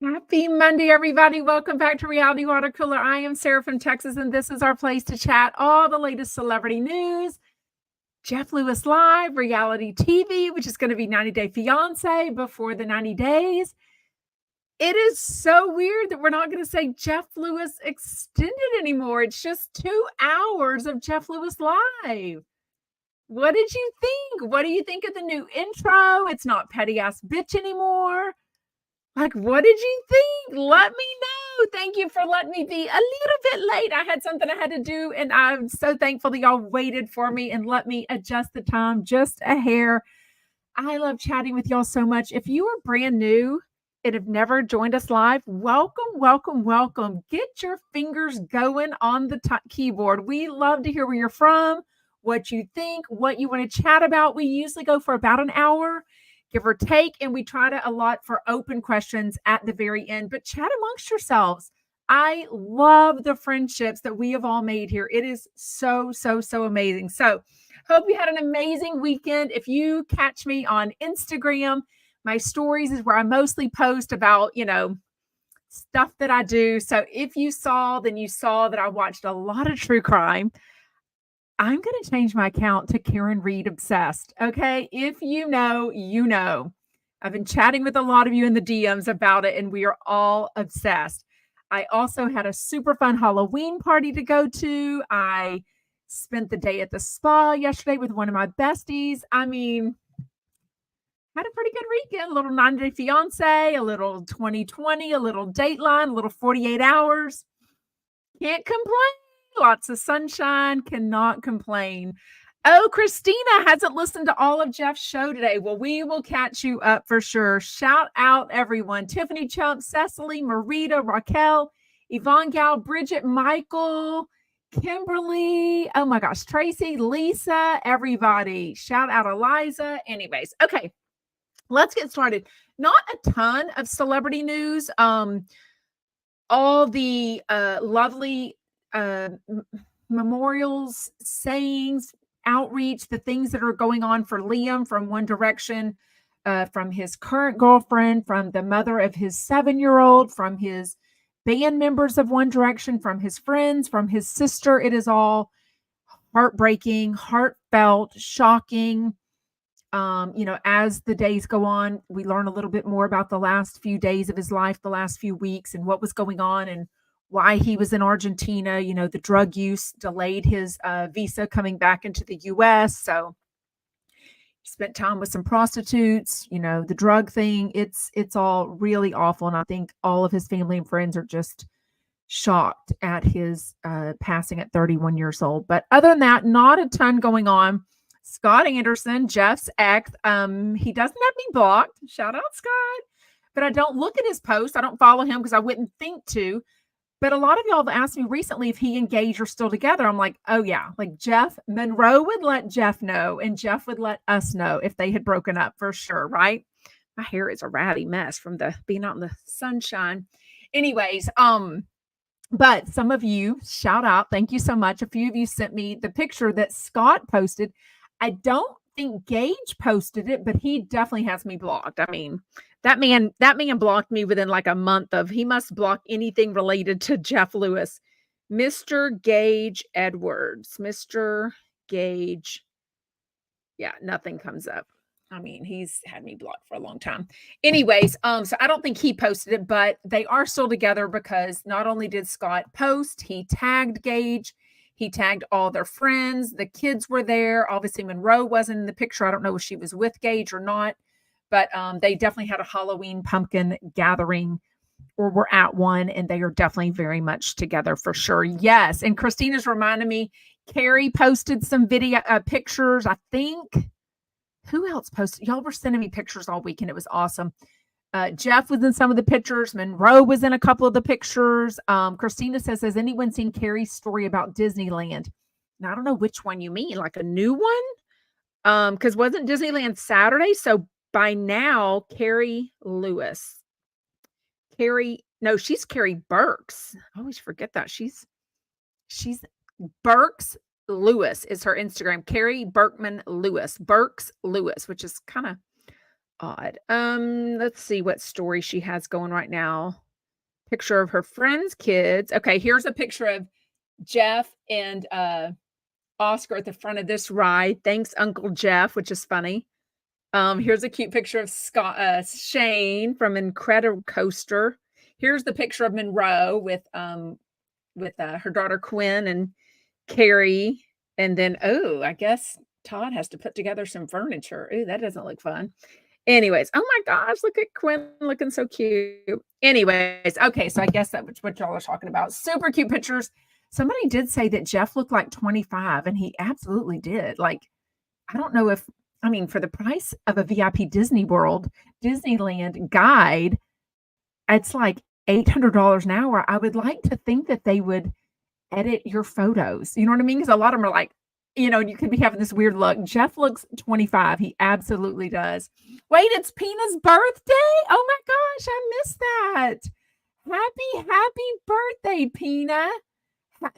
Happy Monday, everybody. Welcome back to Reality Water Cooler. I am Sarah from Texas, and this is our place to chat all the latest celebrity news. Jeff Lewis Live, reality TV, which is going to be 90 Day Fiance before the 90 days. It is so weird that we're not going to say Jeff Lewis Extended anymore. It's just 2 hours of Jeff Lewis Live. What did you think? What do you think of the new intro? It's not petty ass bitch anymore. Like, what did you think? Let me know. Thank you for letting me be a little bit late. I had something I had to do, and I'm so thankful that y'all waited for me and let me adjust the time just a hair. I love chatting with y'all so much. If you are brand new and have never joined us live, welcome, welcome, welcome. Get your fingers going on the keyboard. We love to hear where you're from, what you think, what you want to chat about. We usually go for about an hour, give or take, and we try to allot for open questions at the very end, but chat amongst yourselves. I love the friendships that we have all made here. It is so, so, so amazing. So hope you had an amazing weekend. If you catch me on Instagram, my stories is where I mostly post about, stuff that I do. So if you saw, then you saw that I watched a lot of true crime. I'm going to change my account to Karen Reed Obsessed. Okay. If you know, you know. I've been chatting with a lot of you in the DMs about it, and we are all obsessed. I also had a super fun Halloween party to go to. I spent the day at the spa yesterday with one of my besties. I mean, had a pretty good weekend. A little 90 Day Fiance, a little 2020, a little Dateline, a little 48 Hours. Can't complain. Lots of sunshine, cannot complain. Oh, Christina hasn't listened to all of Jeff's show today. Well, we will catch you up for sure. Shout out everyone. Tiffany Chump, Cecily, Marita, Raquel, Yvonne Gal, Bridget, Michael, Kimberly. Oh my gosh, Tracy, Lisa, everybody. Shout out Eliza. Anyways, okay, let's get started. Not a ton of celebrity news. All the lovely memorials, sayings, outreach, the things that are going on for Liam from One Direction, from his current girlfriend, from the mother of his 7-year-old, from his band members of One Direction, from his friends, from his sister. It is all heartbreaking, heartfelt, shocking. As the days go on, we learn a little bit more about the last few days of his life, the last few weeks, and what was going on and why he was in Argentina. The drug use delayed his visa coming back into the U.S. So he spent time with some prostitutes, the drug thing. It's all really awful. And I think all of his family and friends are just shocked at his passing at 31 years old. But other than that, not a ton going on. Scott Anderson, Jeff's ex, he doesn't have me blocked. Shout out, Scott. But I don't look at his posts. I don't follow him because I wouldn't think to. But a lot of y'all have asked me recently if he engaged or still together. I'm like, oh yeah, like Jeff Monroe would let Jeff know, and Jeff would let us know if they had broken up for sure, right? My hair is a ratty mess from the being out in the sunshine. Anyways, but some of you, shout out, thank you so much. A few of you sent me the picture that Scott posted. I don't think Gage posted it, but he definitely has me blocked. I mean, that man blocked me within like a month of, he must block anything related to Jeff Lewis. Mr. Gage Edwards, Mr. Gage. Yeah, nothing comes up. I mean, he's had me blocked for a long time. Anyways, so I don't think he posted it, but they are still together because not only did Scott post, he tagged Gage. He tagged all their friends. The kids were there. Obviously, Monroe wasn't in the picture. I don't know if she was with Gage or not, but they definitely had a Halloween pumpkin gathering, or were at one, and they are definitely very much together for sure. Yes, and Christina's reminding me, Carrie posted some video pictures, I think. Who else posted? Y'all were sending me pictures all weekend. It was awesome. Jeff was in some of the pictures. Monroe was in a couple of the pictures. Christina says, has anyone seen Carrie's story about Disneyland? And I don't know which one you mean, like a new one? Because wasn't Disneyland Saturday? So by now, Carrie Lewis. She's Carrie Burks. I always forget that. She's Burks Lewis is her Instagram. Carrie Burkman Lewis. Burks Lewis, which is kind of Odd. Let's see what story she has going right now. Picture of her friends' kids. Okay, here's a picture of Jeff and Oscar at the front of this ride. Thanks, Uncle Jeff, which is funny. Here's a cute picture of Shane from Incredicoaster. Here's the picture of Monroe with her daughter Quinn and Carrie. And then, oh, I guess Todd has to put together some furniture. Ooh, that doesn't look fun. Anyways, oh my gosh, look at Quinn looking so cute. Anyways, okay, so I guess that's what y'all are talking about. Super cute pictures. Somebody did say that Jeff looked like 25, and he absolutely did. Like, I don't know if, I mean, for the price of a VIP Disneyland guide, it's like $800 an hour. I would like to think that they would edit your photos. You know what I mean? Because a lot of them are like, you could be having this weird look. Jeff looks 25. He absolutely does. Wait, it's Pina's birthday? Oh my gosh, I missed that. Happy birthday, Pina.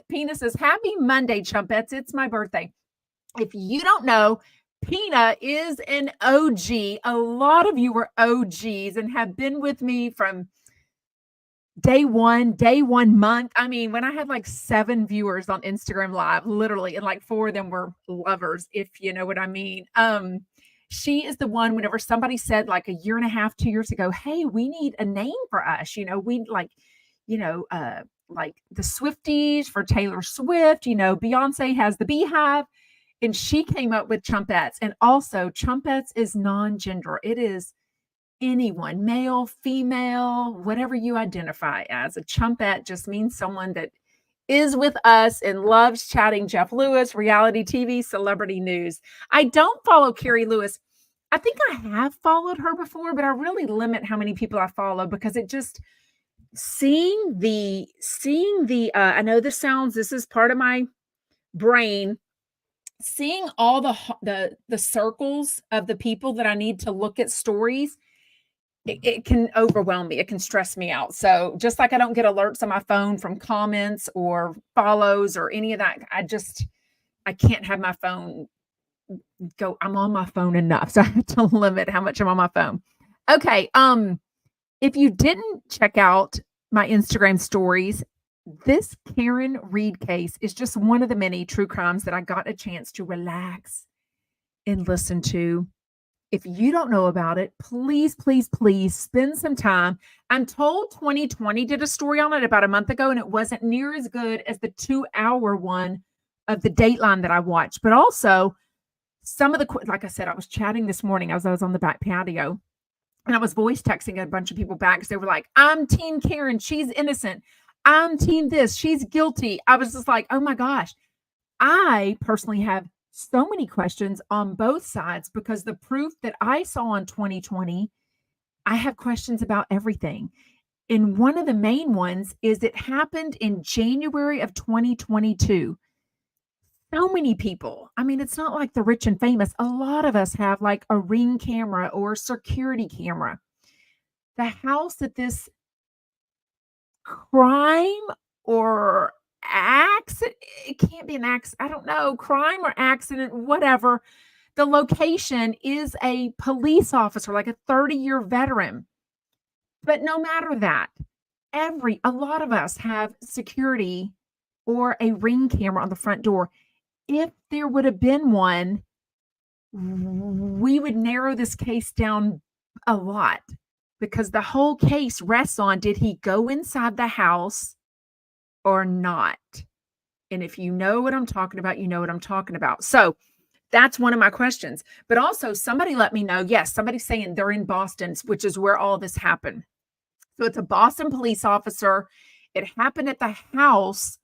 Pina says, happy Monday, Chumpettes. It's my birthday. If you don't know, Pina is an OG. A lot of you were OGs and have been with me from day one month. I mean, when I had like 7 viewers on Instagram Live, literally, and like 4 of them were lovers, if you know what I mean. She is the one, whenever somebody said like a year and a half, 2 years ago, hey, we need a name for us. We like, like the Swifties for Taylor Swift, Beyonce has the Beehive. And she came up with Chumpettes. And also, Chumpettes is non-gender. It is anyone, male, female, whatever you identify as. A Chumpette just means someone that is with us and loves chatting Jeff Lewis, reality TV, celebrity news. I don't follow Carrie Lewis. I think I have followed her before, but I really limit how many people I follow because it just seeing the I know this is part of my brain, seeing all the circles of the people that I need to look at stories, it can overwhelm me. It can stress me out. So just like I don't get alerts on my phone from comments or follows or any of that, I can't have my phone go. I'm on my phone enough. So I have to limit how much I'm on my phone. Okay. If you didn't check out my Instagram stories, this Karen Reed case is just one of the many true crimes that I got a chance to relax and listen to. If you don't know about it, please spend some time. I'm told 2020 did a story on it about a month ago, and it wasn't near as good as the 2-hour one of the Dateline that I watched. But also, some of like I said, I was chatting this morning as I was on the back patio, and I was voice texting a bunch of people back because they were like, I'm Team Karen. She's innocent. I'm Team this. She's guilty. I was just like, oh my gosh. I personally have so many questions on both sides because the proof that I saw in 2020, I have questions about everything. And one of the main ones is it happened in January of 2022. So many people. I mean, it's not like the rich and famous. A lot of us have like a Ring camera or a security camera. The house that this crime or accident, it can't be an accident, I don't know, crime or accident, whatever. The location is a police officer, like a 30-year veteran. But no matter that, a lot of us have security or a Ring camera on the front door. If there would have been one, we would narrow this case down a lot because the whole case rests on, did he go inside the house or not? And if you know what I'm talking about, you know what I'm talking about. So that's one of my questions. But also somebody let me know, yes, somebody's saying they're in Boston, which is where all this happened. So it's a Boston police officer. It happened at the house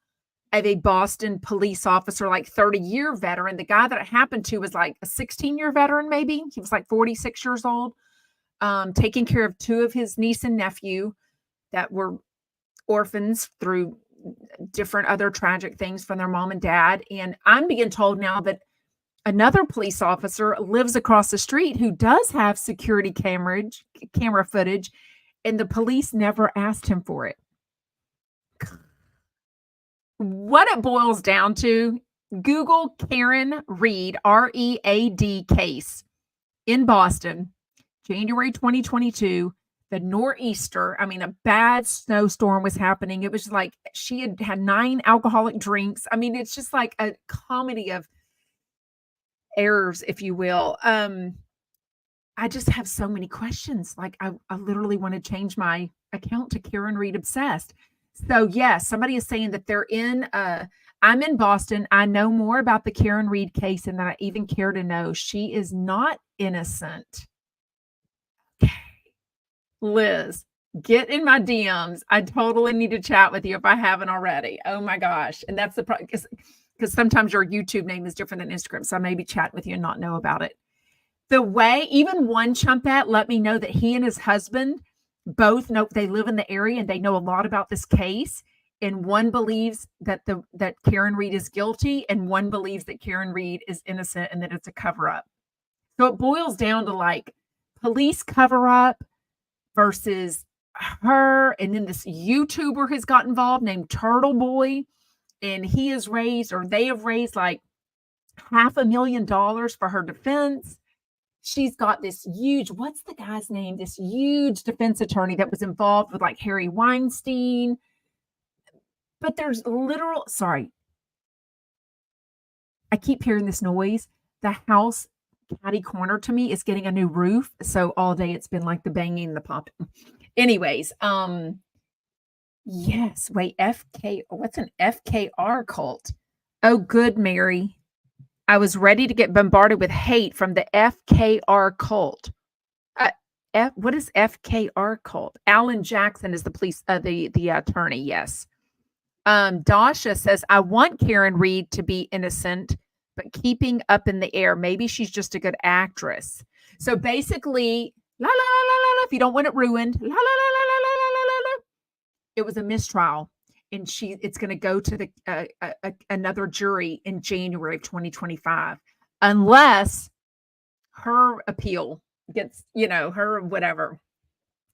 of a Boston police officer, like 30-year veteran. The guy that it happened to was like a 16-year veteran, maybe. He was like 46 years old, taking care of 2 of his niece and nephew that were orphans through different other tragic things from their mom and dad. And I'm being told now that another police officer lives across the street who does have security camera footage, and the police never asked him for it. What it boils down to, Google Karen Reed, R-E-A-D case in Boston, January 2022, the nor'easter, I mean, a bad snowstorm was happening. It was like she had had 9 alcoholic drinks. I mean, it's just like a comedy of errors, if you will. I just have so many questions. Like, I literally want to change my account to Karen Reed Obsessed. So, yes, somebody is saying that they're in, I'm in Boston. I know more about the Karen Reed case than I even care to know. She is not innocent. Okay. Liz, get in my DMs. I totally need to chat with you if I haven't already. Oh my gosh. And that's the problem, because sometimes your YouTube name is different than Instagram. So I may be chatting with you and not know about it. The way, even one chumpette let me know that he and his husband both know, they live in the area and they know a lot about this case. And one believes that that Karen Reed is guilty, and one believes that Karen Reed is innocent and that it's a cover up. So it boils down to like police cover up versus her. And then this YouTuber has got involved named Turtle Boy, and he has raised, or they have raised, like $500,000 for her defense. She's got this huge, what's the guy's name? This huge defense attorney that was involved with like Harry Weinstein. But there's literal, sorry, I keep hearing this noise. The house catty corner to me is getting a new roof. So all day it's been like the banging and the popping. Anyways, yes, wait, what's an FKR cult? Oh, good, Mary. I was ready to get bombarded with hate from the FKR cult. What is FKR cult? Alan Jackson is the police, the attorney. Yes. Dasha says, I want Karen Reed to be innocent, but keeping up in the air. Maybe she's just a good actress. So basically, la la la la la. If you don't want it ruined, la la la la la la la la. It was a mistrial. And it's going to go to the another jury in January of 2025, unless her appeal gets, her whatever.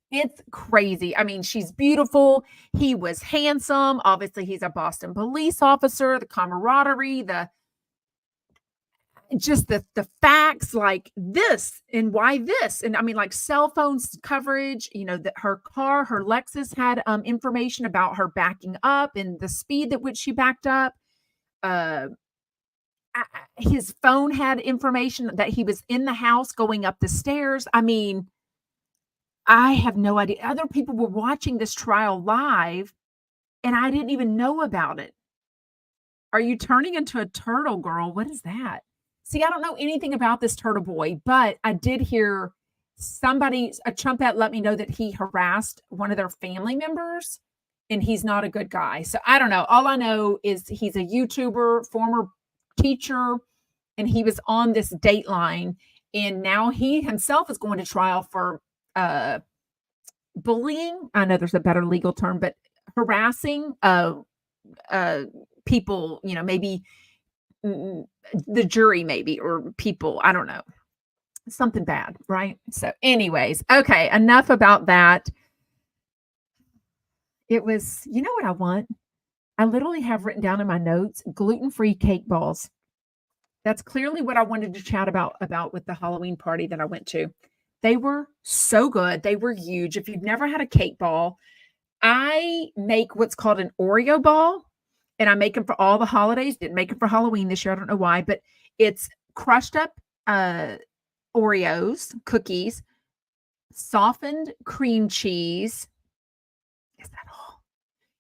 It's crazy. I mean, she's beautiful. He was handsome. Obviously, he's a Boston police officer. The camaraderie, the facts, like this and why this, and I mean, like cell phones coverage, that her car, her Lexus had information about her backing up and the speed at which she backed up. His phone had information that he was in the house going up the stairs. I mean, I have no idea. Other people were watching this trial live and I didn't even know about it. Are you turning into a turtle, girl? What is that? See, I don't know anything about this Turtle Boy, but I did hear a trumpet let me know that he harassed one of their family members, and he's not a good guy. So I don't know. All I know is he's a YouTuber, former teacher, and he was on this Dateline, and now he himself is going to trial for bullying. I know there's a better legal term, but harassing people, maybe the jury, maybe, or people, I don't know, something bad, right? So anyways, okay, enough about that. It was, what I want? I literally have written down in my notes, gluten-free cake balls. That's clearly what I wanted to chat about with the Halloween party that I went to. They were so good. They were huge. If you've never had a cake ball, I make what's called an Oreo ball. And I make them for all the holidays. Didn't make them for Halloween this year. I don't know why, but it's crushed up Oreos, cookies, softened cream cheese. Is that all?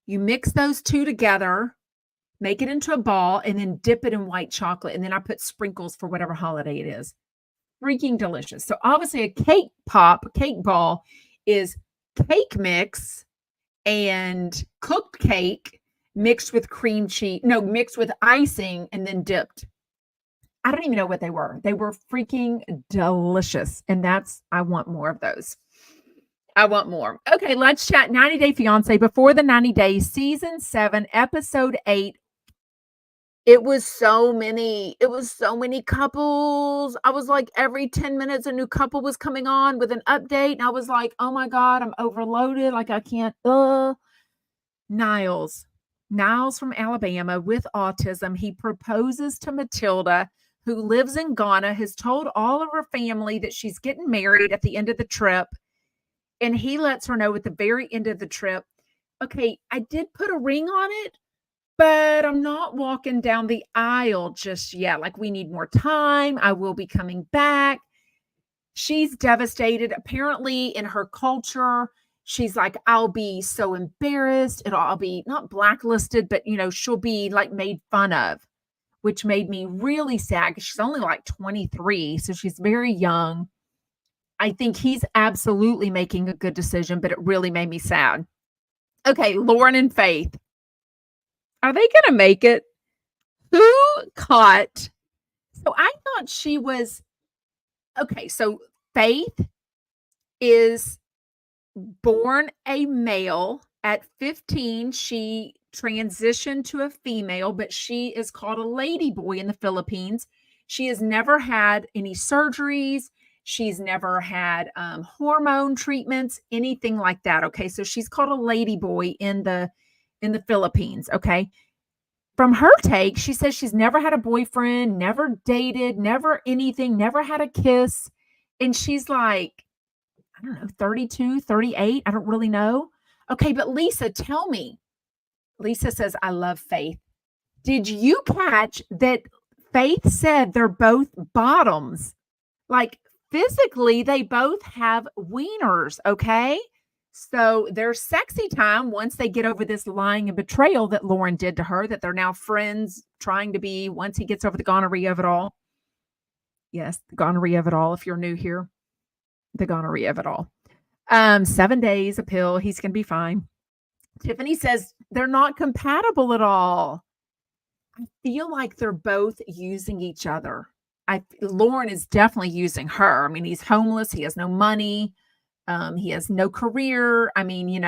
You mix those two together, make it into a ball, and then dip it in white chocolate. And then I put sprinkles for whatever holiday it is. Freaking delicious. So obviously a cake ball is cake mix and cooked cake mixed with mixed with icing and then dipped. I don't even know what they were. They were freaking delicious. And I want more of those. I want more. Okay, let's chat 90 Day Fiance. Before the 90 Days, season 7, episode 8. It was so many couples. I was like, every 10 minutes, a new couple was coming on with an update. And I was like, oh my God, I'm overloaded. Like I can't, Niles from Alabama with autism. He proposes to Matilda, who lives in Ghana, has told all of her family that she's getting married at the end of the trip. And he lets her know at the very end of the trip, okay, I did put a ring on it, but I'm not walking down the aisle just yet. Like, we need more time. I will be coming back. She's devastated. Apparently, in her culture, she's like, I'll be so embarrassed. I'll be not blacklisted, but, she'll be like made fun of, which made me really sad because she's only like 23. So she's very young. I think he's absolutely making a good decision, but it really made me sad. Okay, Lauren and Faith. Are they going to make it? Who caught? So I thought she was, okay, so Faith is born a male. At 15, she transitioned to a female, but she is called a lady boy in the Philippines. She has never had any surgeries. She's never had hormone treatments, anything like that. Okay, so she's called a lady boy in the Philippines. Okay, from her take, she says she's never had a boyfriend, never dated, never anything, never had a kiss, and she's like, I don't know, 32, 38. I don't really know. Okay, but Lisa, tell me. Lisa says, I love Faith. Did you catch that Faith said they're both bottoms? Like, physically, they both have wieners, okay? So their sexy time, once they get over this lying and betrayal that Lauren did to her, that they're now friends trying to be, once he gets over the gonorrhea of it all. Yes, the gonorrhea of it all, if you're new here. The gonorrhea of it all. 7 days, a pill, he's going to be fine. Tiffany says they're not compatible at all. I feel like they're both using each other. Lauren is definitely using her. I mean, he's homeless. He has no money. He has no career. I mean,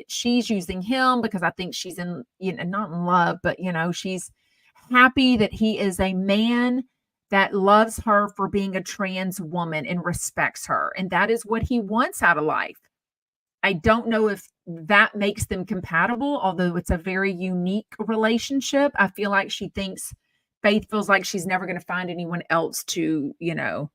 she's using him because I think she's in, not in love, but, she's happy that he is a man that loves her for being a trans woman and respects her. And that is what he wants out of life. I don't know if that makes them compatible, although it's a very unique relationship. I feel like Faith feels like she's never going to find anyone else to, I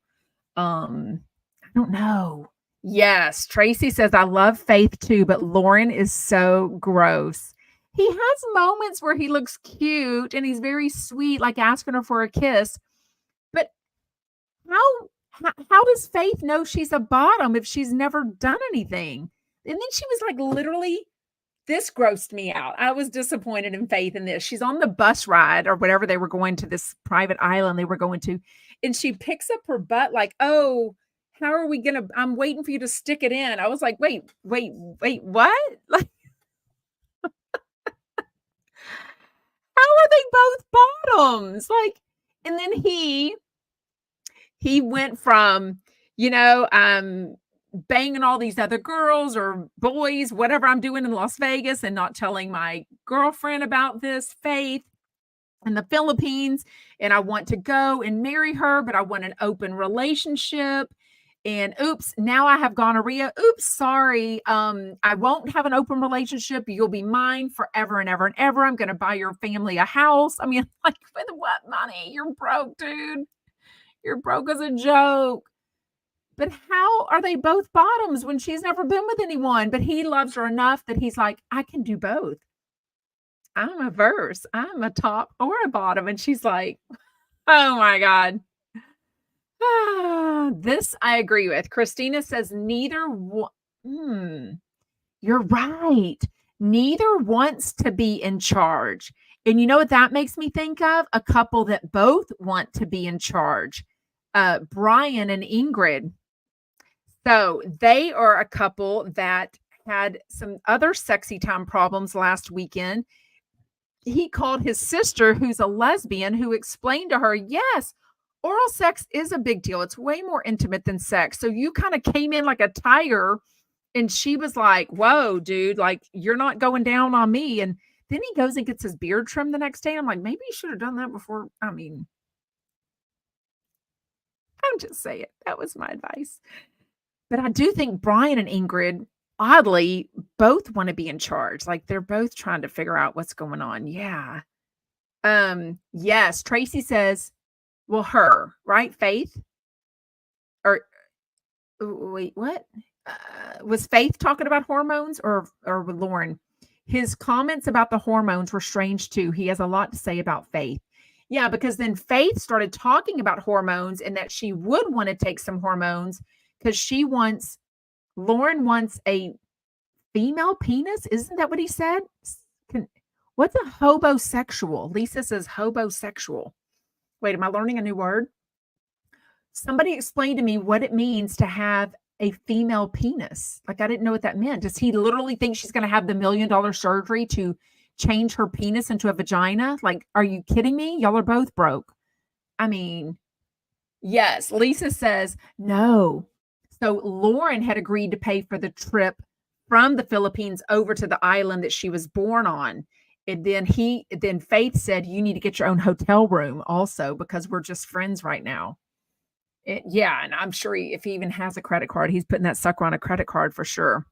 don't know. Yes, Tracy says, I love Faith too, but Lauren is so gross. He has moments where he looks cute and he's very sweet, like asking her for a kiss. But how does Faith know she's a bottom if she's never done anything? And then she was like, literally, this grossed me out. I was disappointed in Faith in this. She's on the bus ride or whatever they were going to, this private island they were going to. And she picks up her butt like, oh, how are we going to, I'm waiting for you to stick it in. I was like, wait, what? Like, how are they both bottoms? Like, and then he went from, banging all these other girls or boys, whatever I'm doing in Las Vegas, and not telling my girlfriend about this, Faith, in the Philippines. And I want to go and marry her, but I want an open relationship. And oops, now I have gonorrhea. Oops, sorry. I won't have an open relationship. You'll be mine forever and ever and ever. I'm going to buy your family a house. I mean, like, with what money? You're broke, dude. You're broke as a joke. But how are they both bottoms when she's never been with anyone? But he loves her enough that he's like, I can do both. I'm a verse. I'm a top or a bottom. And she's like, oh my God. This I agree with. Christina says neither you're right. Neither wants to be in charge. And you know what that makes me think of? A couple that both want to be in charge. Brian and Ingrid. So they are a couple that had some other sexy time problems last weekend. He called his sister, who's a lesbian, who explained to her, yes, oral sex is a big deal. It's way more intimate than sex. So you kind of came in like a tiger, and she was like, whoa, dude, like, you're not going down on me. And then he goes and gets his beard trimmed the next day. I'm like, maybe you should have done that before. I mean, I'm just saying, that was my advice. But I do think Brian and Ingrid, oddly, both want to be in charge. Like, they're both trying to figure out what's going on. Yeah. Yes. Tracy says, Well, her, right? Faith? Or wait, what? Was Faith talking about hormones or with Lauren? His comments about the hormones were strange too. He has a lot to say about Faith. Yeah, because then Faith started talking about hormones and that she would want to take some hormones because Lauren wants a female penis. Isn't that what he said? Can, what's a hobosexual? Lisa says hobosexual. Wait, am I learning a new word? Somebody explain to me what it means to have a female penis. Like, I didn't know what that meant. Does he literally think she's going to have the $1 million surgery to change her penis into a vagina? Like, are you kidding me? Y'all are both broke. I mean, yes. Lisa says no. So Lauren had agreed to pay for the trip from the Philippines over to the island that she was born on. And then Faith said, you need to get your own hotel room also because we're just friends right now. Yeah, and I'm sure if he even has a credit card, he's putting that sucker on a credit card for sure.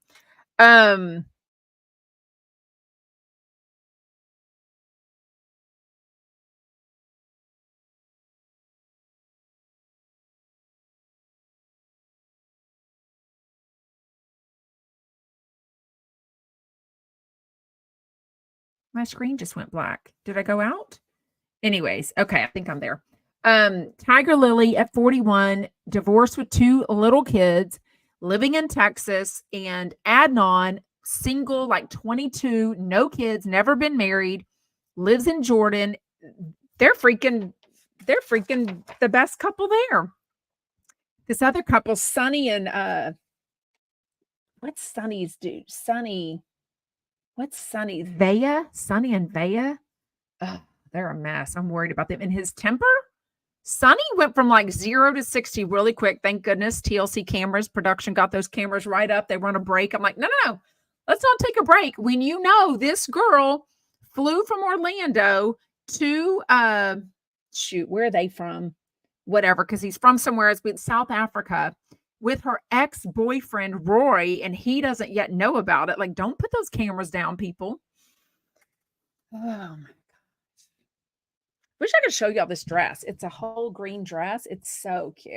My screen just went black. Did I go out? Anyways, okay, I think I'm there. Tiger Lily at 41, divorced with 2 little kids, living in Texas, and Adnan, single, like 22, no kids, never been married, lives in Jordan. They're freaking the best couple there. This other couple, Sonny and what's Sonny's dude? What's Sonny? Vea? Sonny and Vea? Oh, they're a mess. I'm worried about them. And his temper? Sonny went from like 0 to 60 really quick. Thank goodness TLC cameras, production got those cameras right up. They run a break. I'm like, no. Let's not take a break. When you know this girl flew from Orlando to where are they from? Whatever, because he's from somewhere else with South Africa with her ex-boyfriend Roy, and he doesn't yet know about it. Like, don't put those cameras down, people. Oh my gosh. Wish I could show y'all this dress. It's a whole green dress. It's so cute.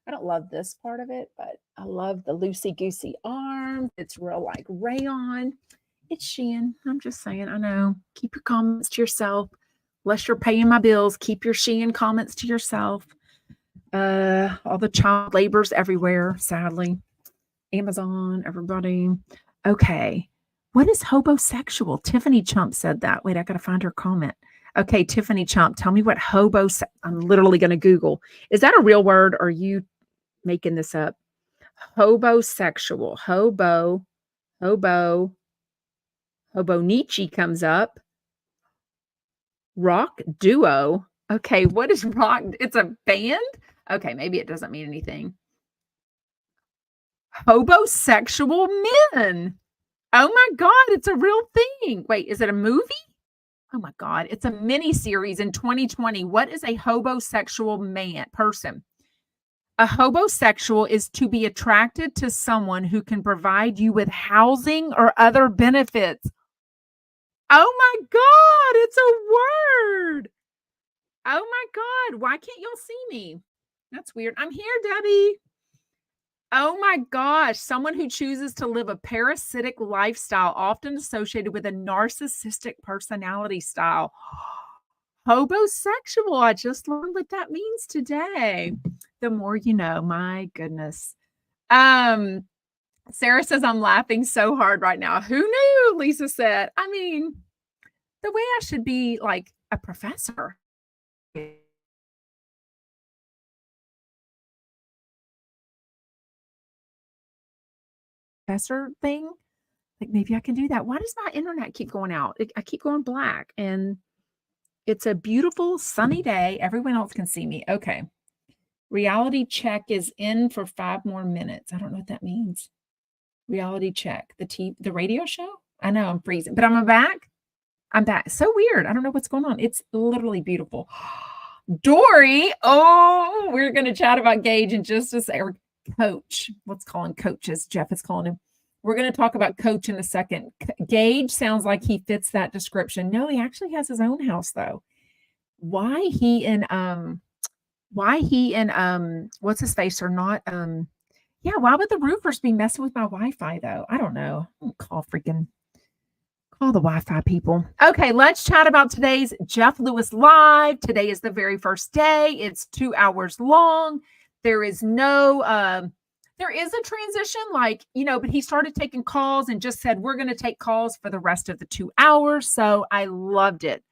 I don't love this part of it, but I love the loosey-goosey arms. It's real like rayon. It's Shein. I'm just saying, I know. Keep your comments to yourself. Unless you're paying my bills, keep your Shein comments to yourself. All the child labor's everywhere, sadly. Amazon, everybody. Okay. What is hobosexual? Tiffany Chump said that. Wait, I got to find her comment. Okay, Tiffany Chump, tell me what I'm literally going to Google. Is that a real word or are you making this up? Hobosexual. Hobonichi comes up. Rock duo. Okay, what is rock? It's a band? Okay, maybe it doesn't mean anything. Hobosexual men. Oh my God, it's a real thing. Wait, is it a movie? Oh my God, it's a mini series in 2020. What is a hobosexual person? A hobosexual is to be attracted to someone who can provide you with housing or other benefits. Oh my God, it's a word. Oh my God, why can't y'all see me? That's weird. I'm here, Debbie. Oh my gosh, someone who chooses to live a parasitic lifestyle, often associated with a narcissistic personality style. Hobosexual. I just learned what that means today. The more you know, my goodness. Sarah says, I'm laughing so hard right now. Who knew? Lisa said, I mean, the way I should be like a professor. Professor thing. Like maybe I can do that. Why does my internet keep going out? I keep going black and it's a beautiful sunny day. Everyone else can see me. Okay. Reality check is in for 5 more minutes. I don't know what that means. Reality check. The radio show? I know I'm freezing, but I'm back. I'm back. So weird. I don't know what's going on. It's literally beautiful. Dory. Oh, we're going to chat about Gage in just a second. Coach. Let's call him Coach, as Jeff is calling him. We're going to talk about Coach in a second. Gage sounds like he fits that description. No, he actually has his own house, though. Why he and why he and what's his face are not yeah, why would the roofers be messing with my Wi-Fi though? I don't know. I'm gonna call the Wi-Fi people. Okay, let's chat about today's Jeff Lewis Live. Today is the very first day. It's 2 hours long. There is no there is a transition, like, but he started taking calls and just said, we're going to take calls for the rest of the 2 hours. So I loved it.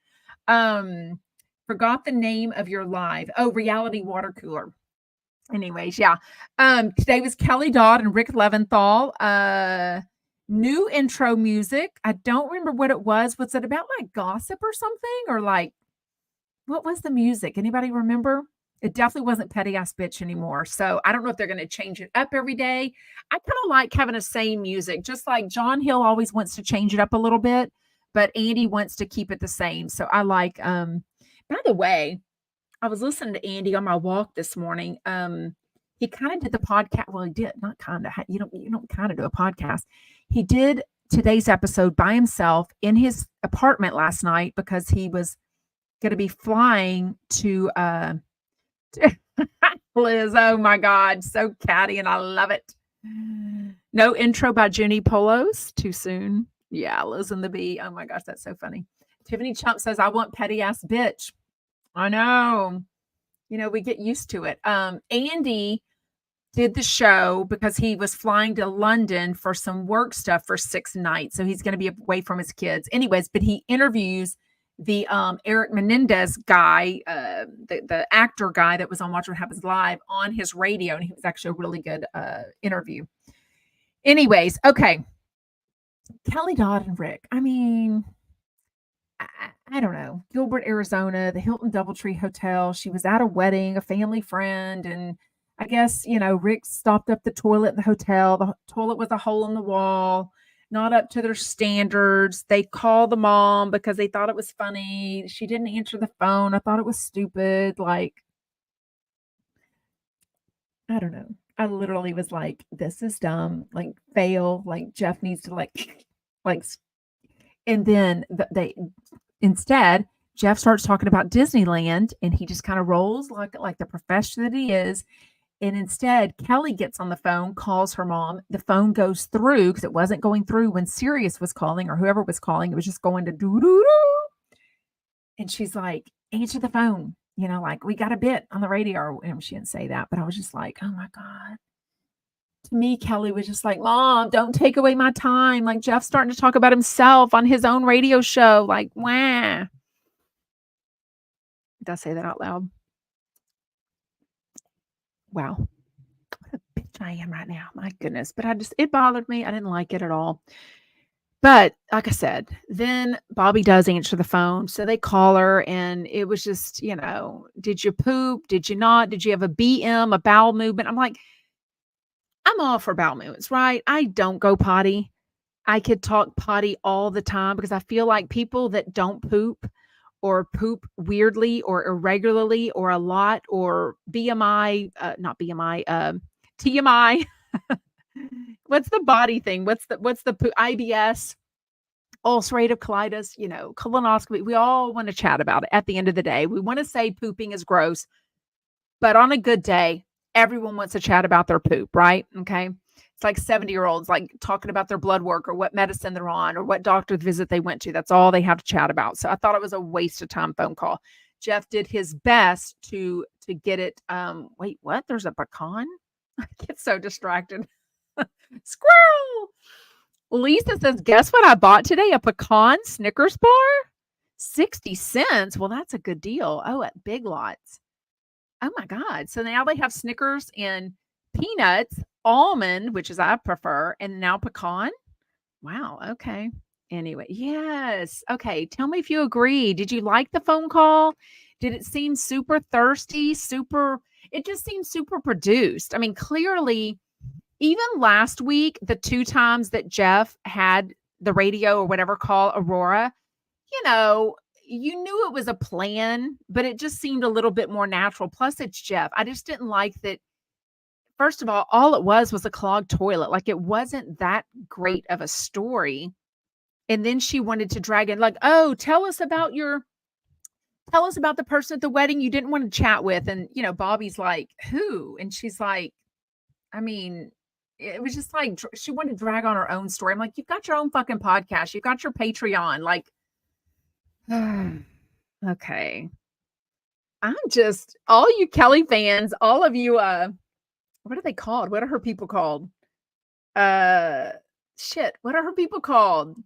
Forgot the name of your live. Oh, reality water cooler. Anyways, yeah. Today was Kelly Dodd and Rick Leventhal. New intro music. I don't remember what it was. Was it about like gossip or something? Or like, what was the music? Anybody remember? It definitely wasn't Petty Ass Bitch anymore. So I don't know if they're going to change it up every day. I kind of like having the same music, just like John Hill always wants to change it up a little bit, but Andy wants to keep it the same. So I like, by the way, I was listening to Andy on my walk this morning. He kind of did the podcast. Well, he did not kind of. You don't kind of do a podcast. He did today's episode by himself in his apartment last night because he was going to be flying to Liz. Oh my God, so catty, and I love it. No intro by Junie Polos. Too soon. Yeah, Liz and the Bee. Oh my gosh, that's so funny. Tiffany Chump says, "I want petty ass bitch." I know. We get used to it. Andy did the show because he was flying to London for some work stuff for 6 nights. So he's going to be away from his kids. Anyways, but he interviews the Eric Menendez guy, the actor guy that was on Watch What Happens Live on his radio. And he was actually a really good interview. Anyways, okay. Kelly Dodd and Rick. I mean, I don't know, Gilbert, Arizona, the Hilton Doubletree Hotel. She was at a wedding, a family friend, and I guess, Rick stopped up the toilet in the hotel. The toilet was a hole in the wall, not up to their standards. They called the mom because they thought it was funny. She didn't answer the phone. I thought it was stupid. Like, I don't know. I literally was like, this is dumb. Like, fail. Like, Jeff needs to like, and then instead, Jeff starts talking about Disneyland and he just kind of rolls like the professional that he is. And instead, Kelly gets on the phone, calls her mom. The phone goes through because it wasn't going through when Sirius was calling or whoever was calling. It was just going to doo-doo-doo. And she's like, answer the phone. Like, we got a bit on the radio. And she didn't say that, but I was just like, oh my God. To me, Kelly was just like, Mom, don't take away my time. Like, Jeff's starting to talk about himself on his own radio show. Like, wah. Did I say that out loud? Wow. What a bitch I am right now. My goodness. But it bothered me. I didn't like it at all. But like I said, then Bobby does answer the phone. So they call her and it was just, did you poop? Did you not? Did you have a BM, a bowel movement? I'm like, I'm all for bowel movements, right? I don't go potty. I could talk potty all the time because I feel like people that don't poop or poop weirdly or irregularly or a lot or BMI, not BMI, TMI. What's the body thing? What's the IBS, ulcerative colitis, colonoscopy. We all want to chat about it at the end of the day. We want to say pooping is gross, but on a good day, everyone wants to chat about their poop, right? Okay. It's like 70-year-olds like talking about their blood work or what medicine they're on or what doctor visit they went to. That's all they have to chat about. So I thought it was a waste of time phone call. Jeff did his best to get it. Wait, what? There's a pecan? I get so distracted. Squirrel. Lisa says, guess what I bought today? A pecan Snickers bar? 60 cents. Well, that's a good deal. Oh, at Big Lots. Oh my God. So now they have Snickers and peanuts, almond, which is I prefer, and now pecan. Wow. Okay. Anyway, yes. Okay. Tell me if you agree. Did you like the phone call? Did it seem super thirsty? It just seemed super produced. I mean, clearly, even last week, the 2 times that Jeff had the radio or whatever call Aurora, you knew it was a plan, but it just seemed a little bit more natural. Plus, it's Jeff. I just didn't like that. First of all it was a clogged toilet. Like, it wasn't that great of a story. And then she wanted to drag in like, oh, tell us about your tell us about the person at the wedding you didn't want to chat with. And, Bobby's like, who? And she's like, I mean, it was just like, she wanted to drag on her own story. I'm like, you've got your own fucking podcast. You've got your Patreon. Like, okay. I'm just, all you Kelly fans, all of you, what are they called? What are her people called? Shit. What are her people called?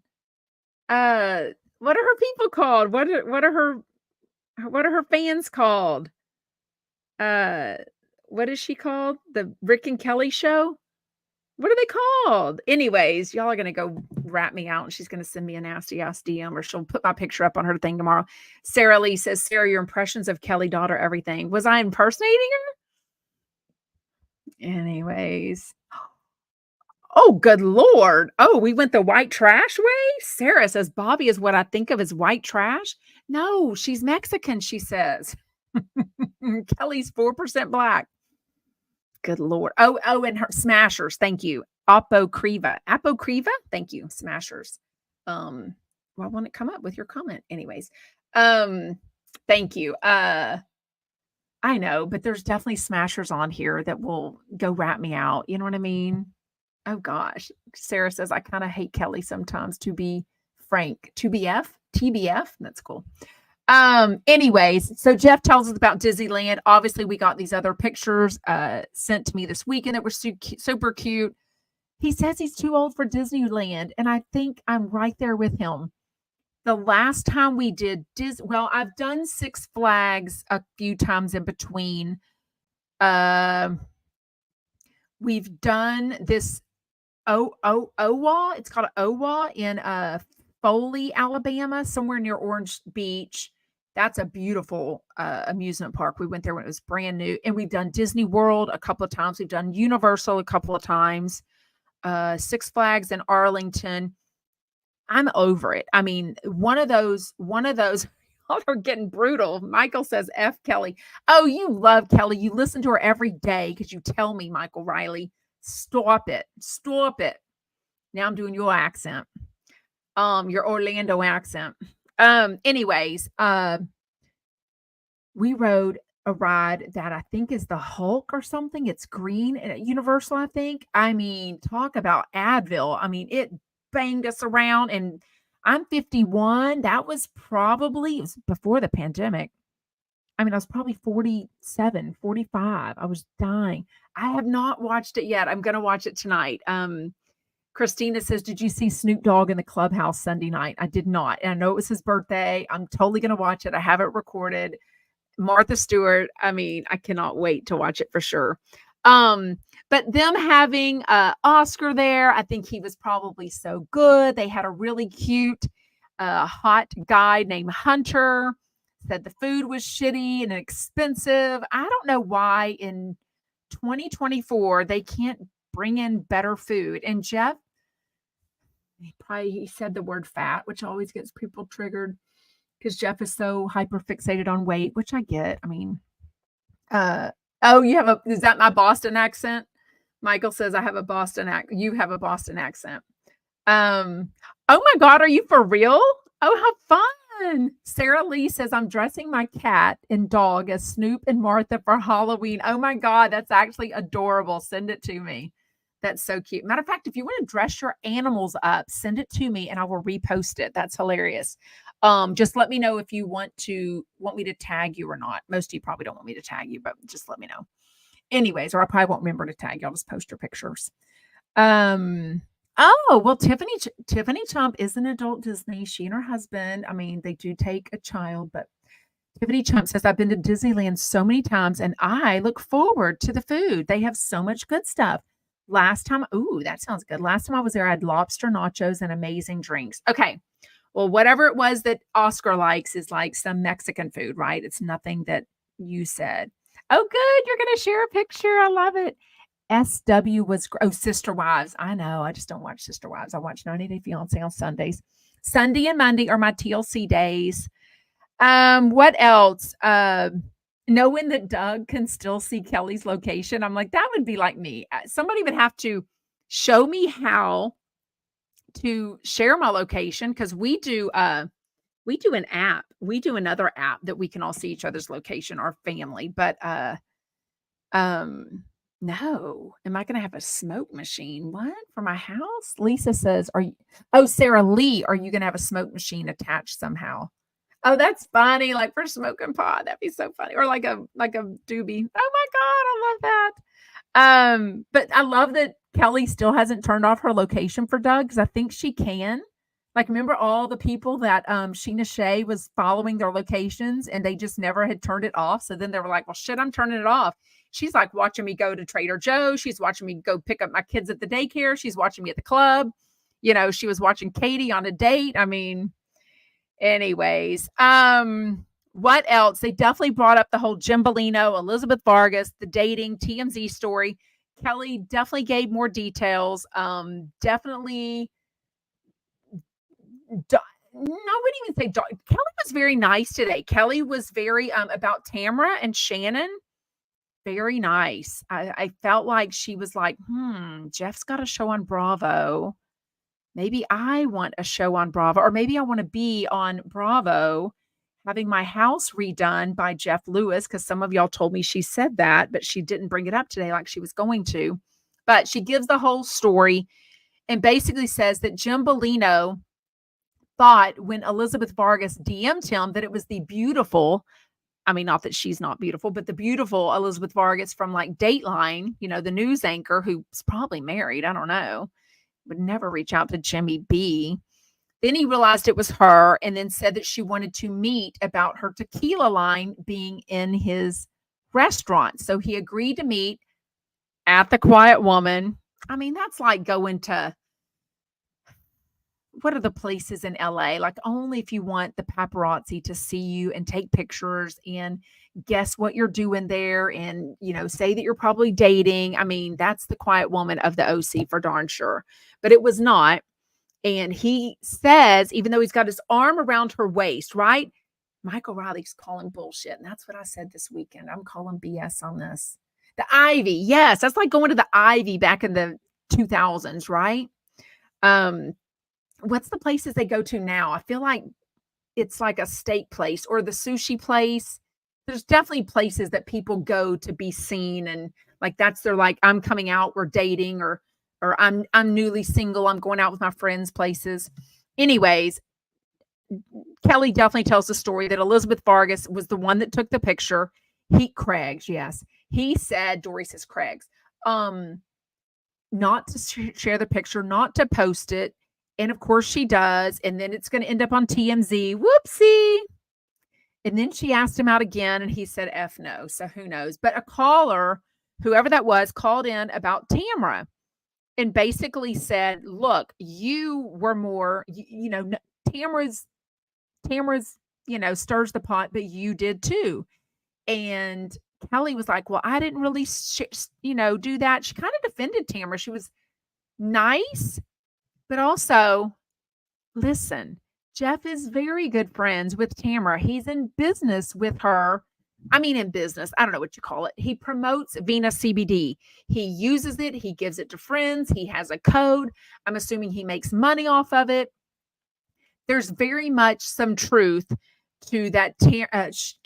What are her people called? What are her fans called? What is she called? The Rick and Kelly show? What are they called? Anyways, y'all are going to go rat me out and she's going to send me a nasty ass DM or she'll put my picture up on her thing tomorrow. Sarah Lee says, Sarah, your impressions of Kelly Dodd are everything. Was I impersonating her? Anyways. Oh, good Lord. Oh, we went the white trash way? Sarah says, Bobby is what I think of as white trash. No, she's Mexican, she says. Kelly's 4% black. Good Lord. Oh, and her smashers. Thank you. Apocrypha. Thank you. Smashers. Why won't it come up with your comment? Anyways. Thank you. I know, but there's definitely smashers on here that will go rat me out. You know what I mean? Oh gosh. Sarah says, I kind of hate Kelly sometimes, to be frank. TBF. That's cool. Anyways, so Jeff tells us about Disneyland. Obviously, we got these other pictures sent to me this weekend that were super cute. He says he's too old for Disneyland, and I think I'm right there with him. The last time we did I've done Six Flags a few times in between. We've done this OWA. It's called OWA in Foley, Alabama, somewhere near Orange Beach. That's a beautiful amusement park. We went there when it was brand new. And we've done Disney World a couple of times. We've done Universal a couple of times. Six Flags in Arlington. I'm over it. I mean, one of those, y'all are getting brutal. Michael says, F Kelly. Oh, you love Kelly. You listen to her every day because you tell me, Michael Riley. Stop it. Now I'm doing your accent. Your Orlando accent. Anyways, we rode a ride that I think is the Hulk or something. It's green at Universal, I think. I mean, talk about Advil. I mean, it banged us around, and I'm 51. That was probably, it was before the pandemic. I mean, I was probably 47, 45. I was dying. I have not watched it yet. I'm going to watch it tonight. Christina says, did you see Snoop Dogg in the clubhouse Sunday night? I did not. And I know it was his birthday. I'm totally going to watch it. I have it recorded. Martha Stewart. I mean, I cannot wait to watch it for sure. But them having Oscar there, I think he was probably so good. They had a really cute, hot guy named Hunter. Said the food was shitty and expensive. I don't know why in 2024 they can't bring in better food. And Jeff, he said the word fat, which always gets people triggered because Jeff is so hyper fixated on weight, which I get. I mean, is that my Boston accent? Michael says I have a Boston accent. You have a Boston accent. Oh my God, are you for real? Oh, how fun. Sarah Lee says I'm dressing my cat and dog as Snoop and Martha for Halloween. Oh my God, that's actually adorable. Send it to me. That's so cute. Matter of fact, if you want to dress your animals up, send it to me and I will repost it. That's hilarious. Just let me know if you want me to tag you or not. Most of you probably don't want me to tag you, but just let me know. Anyways, or I probably won't remember to tag you. I'll just post your pictures. Oh, well, Tiffany Chump is an adult Disney. She and her husband, I mean, they do take a child, but Tiffany Chump says, I've been to Disneyland so many times and I look forward to the food. They have so much good stuff. Last time, that sounds good. Last time I was there, I had lobster nachos and amazing drinks. Okay. Well, whatever it was that Oscar likes is like some Mexican food, right? It's nothing that you said. Oh, good. You're going to share a picture. I love it. SW was, Sister Wives. I know. I just don't watch Sister Wives. I watch 90 Day Fiance on Sundays. Sunday and Monday are my TLC days. What else? Knowing that Doug can still see Kelly's location. I'm like, that would be like me. Somebody would have to show me how to share my location because we do We do an app. We do another app that we can all see each other's location, our family, but, um, no. Am I gonna have a smoke machine? What? For my house? Lisa says, "Are you" Oh, Sarah Lee, "Are you gonna have a smoke machine attached somehow?" Oh, that's funny, like, for smoking pot, that'd be so funny, or like a doobie. Oh my god, I love that. But I love that Kelly still hasn't turned off her location for Doug because I think she can. Like, remember all the people that, Sheena Shea was following their locations and they just never had turned it off, so then they were like, "Well, shit, I'm turning it off." She's, like, watching me go to Trader Joe's, she's watching me go pick up my kids at the daycare, she's watching me at the club, she was watching Katie on a date, I mean, anyways, what else? They definitely brought up the whole Jim Bellino, Elizabeth Vargas, the dating TMZ story. Kelly definitely gave more details. Definitely, no, I wouldn't even say Kelly was very nice today. Kelly was very about Tamra and Shannon. Very nice. I felt like she was like, Jeff's got a show on Bravo. Maybe I want a show on Bravo, or maybe I want to be on Bravo having my house redone by Jeff Lewis, because some of y'all told me she said that, but she didn't bring it up today like she was going to. But she gives the whole story and basically says that Jim Bellino thought when Elizabeth Vargas DM'd him that it was the beautiful, I mean, not that she's not beautiful, but the beautiful Elizabeth Vargas from like Dateline, the news anchor who's probably married. I don't know. Would never reach out to Jimmy B. Then he realized it was her and then said that she wanted to meet about her tequila line being in his restaurant. So he agreed to meet at the Quiet Woman. I mean, that's like going to, what are the places in LA? Like only if you want the paparazzi to see you and take pictures and guess what you're doing there and, say that you're probably dating. I mean, that's the Quiet Woman of the OC for darn sure. But it was not. And he says, even though he's got his arm around her waist, right? Michael Riley's calling bullshit. And that's what I said this weekend. I'm calling BS on this. The Ivy. Yes. That's like going to the Ivy back in the 2000s, right? What's the places they go to now? I feel like it's like a steak place or the sushi place. There's definitely places that people go to be seen. And like, that's their like, I'm coming out, we're dating, or I'm newly single, I'm going out with my friends places. Anyways, Kelly definitely tells the story that Elizabeth Vargas was the one that took the picture. Craig's, yes. He said, Dory says Craig's, not to share the picture, not to post it. And of course she does. And then it's going to end up on TMZ. Whoopsie. And then she asked him out again and he said, F no. So who knows? But a caller, whoever that was, called in about Tamra. And basically said, look, you were more, Tamra's, stirs the pot, but you did too. And Kelly was like, well, I didn't really, do that. She kind of defended Tamra. She was nice, but also, listen, Jeff is very good friends with Tamra. He's in business with her. I mean, in business, I don't know what you call it. He promotes Vena CBD. He uses it. He gives it to friends. He has a code. I'm assuming he makes money off of it. There's very much some truth to that.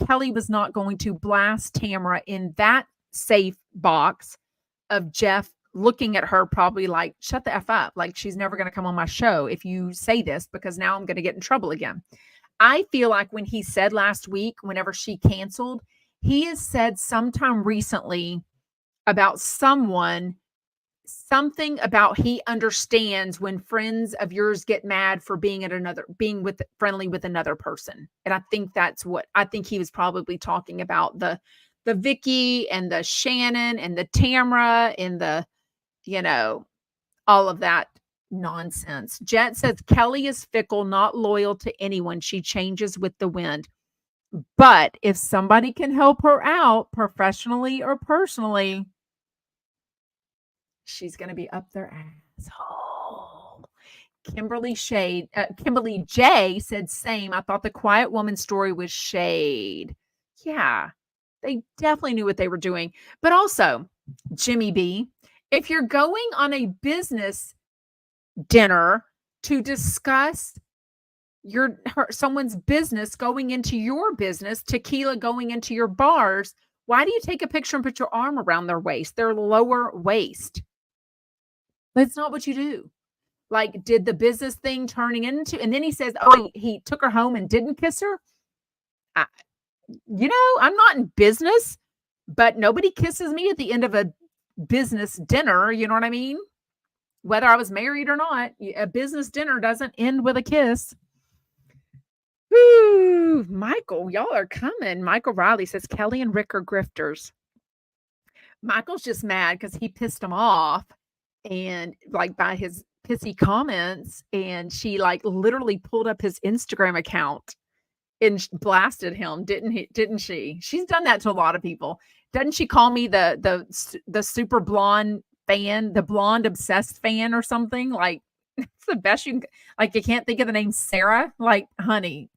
Kelly was not going to blast Tamra in that safe box of Jeff looking at her probably like, shut the F up. Like, she's never going to come on my show if you say this, because now I'm going to get in trouble again. I feel like when he said last week, whenever she canceled, he has said sometime recently about something about he understands when friends of yours get mad for being friendly with another person. And I think that's what, I think he was probably talking about the Vicky and the Shannon and the Tamra and the, all of that nonsense. Jet says Kelly is fickle, not loyal to anyone. She changes with the wind. But if somebody can help her out professionally or personally, she's going to be up their asshole. Kimberly J said same. I thought the Quiet Woman story was shade. Yeah, they definitely knew what they were doing. But also, Jimmy B, if you're going on a business dinner to discuss someone's business going into your business, tequila going into your bars. Why do you take a picture and put your arm around their waist, their lower waist? That's not what you do. Like, did the business thing turning into, and then he says, oh, he took her home and didn't kiss her. I, I'm not in business, but nobody kisses me at the end of a business dinner. You know what I mean? Whether I was married or not, a business dinner doesn't end with a kiss. Woo, Michael, y'all are coming. Michael Riley says Kelly and Rick are grifters. Michael's just mad because he pissed him off and like by his pissy comments, and she like literally pulled up his Instagram account and blasted him, didn't she? She's done that to a lot of people. Doesn't she call me the super blonde fan, the blonde obsessed fan or something? Like, it's the best you can, like, you can't think of the name Sarah? Like, honey,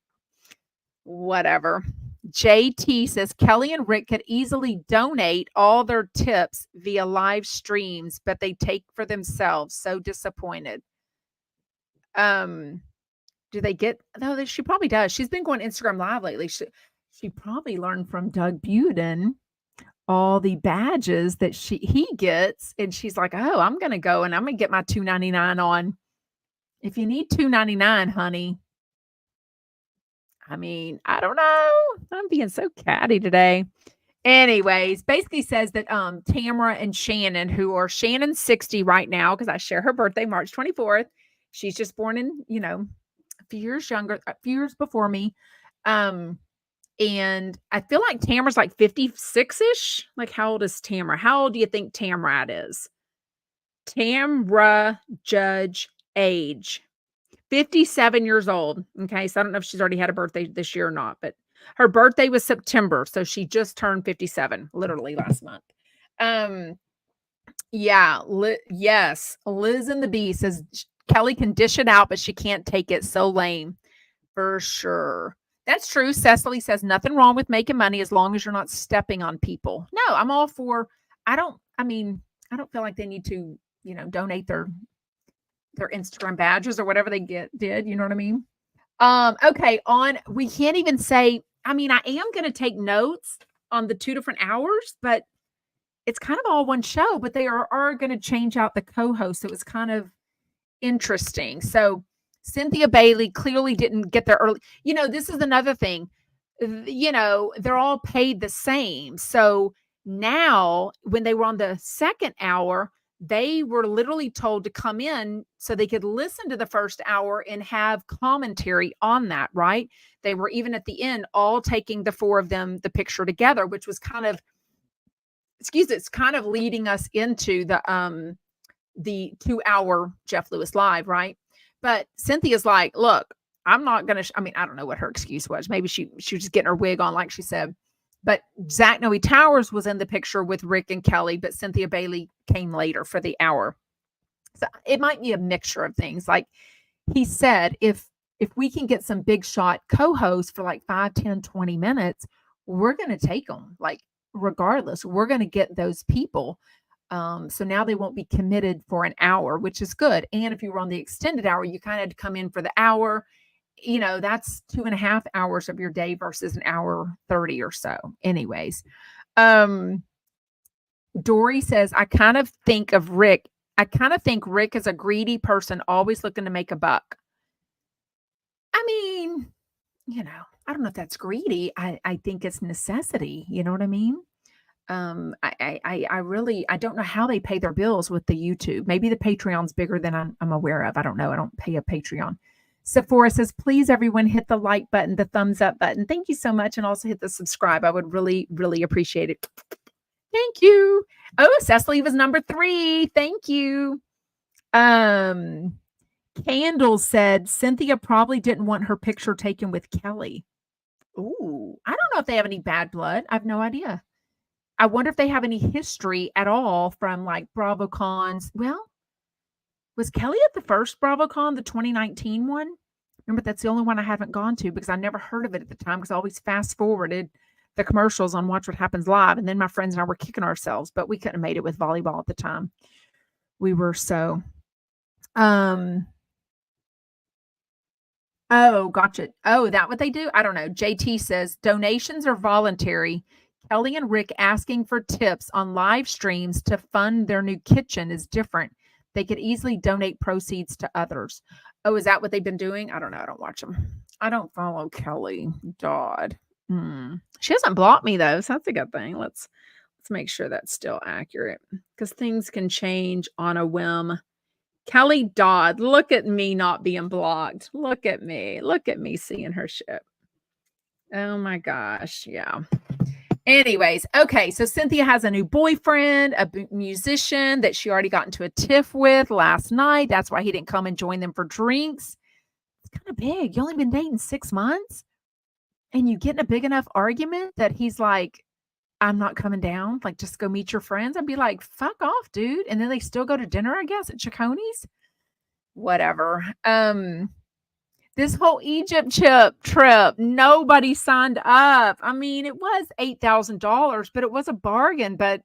whatever. JT says Kelly and Rick could easily donate all their tips via live streams, but they take for themselves. So disappointed. Do they get, no, she probably does. She's been going Instagram live lately. She probably learned from Doug Buden all the badges that he gets, and she's like, oh, I'm gonna go and I'm gonna get my $2.99 on. If you need $2.99, honey. I mean, I don't know. I'm being so catty today. Anyways, basically says that Tamra and Shannon, who are Shannon's 60 right now, because I share her birthday March 24th. She's just born in, a few years before me. And I feel like Tamra's like 56-ish. Like, how old is Tamra? How old do you think Tamra is? Tamra Judge age. 57 years old. Okay. So I don't know if she's already had a birthday this year or not, but her birthday was September. So she just turned 57, literally last month. Yeah. Yes. Liz and the Bee says Kelly can dish it out, but she can't take it. So lame. For sure. That's true. Cecily says nothing wrong with making money as long as you're not stepping on people. No, I'm all for, I don't feel like they need to, donate their Instagram badges or whatever they did. You know what I mean? Okay. We can't even say, I am going to take notes on the 2 different hours, but it's kind of all one show, but they are going to change out the co-host. So it was kind of interesting. So Cynthia Bailey clearly didn't get there early. This is another thing. They're all paid the same. So now when they were on the second hour, they were literally told to come in so they could listen to the first hour and have commentary on that, right? They were even at the end all taking the 4 of them, the picture together, which was kind of, it's kind of leading us into the 2-hour Jeff Lewis Live, right? But Cynthia's like, look, I'm not going to, I don't know what her excuse was. Maybe she was just getting her wig on, like she said. But Zach Noe Towers was in the picture with Rick and Kelly, but Cynthia Bailey came later for the hour. So it might be a mixture of things. Like he said, if we can get some big shot co-hosts for like 5, 10, 20 minutes, we're going to take them. Like, regardless, we're going to get those people. So now they won't be committed for an hour, which is good. And if you were on the extended hour, you kind of had to come in for the hour. That's 2.5 hours of your day versus an hour 30 or so. Anyways, Dory says, I kind of think Rick is a greedy person, always looking to make a buck. I don't know if that's greedy. I think it's necessity. You know what I mean? I don't know how they pay their bills with the YouTube. Maybe the Patreon's bigger than I'm aware of. I don't know. I don't pay a Patreon. Sephora says, please, everyone, hit the like button, the thumbs up button. Thank you so much. And also hit the subscribe. I would really, really appreciate it. Thank you. Oh, Cecily was number 3. Thank you. Candle said Cynthia probably didn't want her picture taken with Kelly. Ooh, I don't know if they have any bad blood. I have no idea. I wonder if they have any history at all from like BravoCons. Well, was Kelly at the first BravoCon, the 2019 one? Remember, that's the only one I haven't gone to because I never heard of it at the time because I always fast forwarded the commercials on Watch What Happens Live. And then my friends and I were kicking ourselves, but we couldn't have made it with volleyball at the time. We were so, Oh, gotcha. Oh, that what they do? I don't know. JT says donations are voluntary. Kelly and Rick asking for tips on live streams to fund their new kitchen is different. They could easily donate proceeds to others. Oh, is that what they've been doing? I don't know. I don't watch them. I don't follow Kelly Dodd. She hasn't blocked me though, so that's a good thing. Let's make sure that's still accurate because things can change on a whim. Kelly Dodd, look at me not being blocked. Look at me. Look at me seeing her shit. Oh my gosh. Yeah. Anyways, okay. So Cynthia has a new boyfriend, a musician that she already got into a tiff with last night. That's why he didn't come and join them for drinks. It's kind of big. You only been dating 6 months and you get in a big enough argument that he's like, I'm not coming down. Like, just go meet your friends. I'd be like, fuck off, dude. And then they still go to dinner, I guess, at Chaconi's. Whatever. This whole Egypt trip, nobody signed up. I mean, it was $8,000, but it was a bargain, but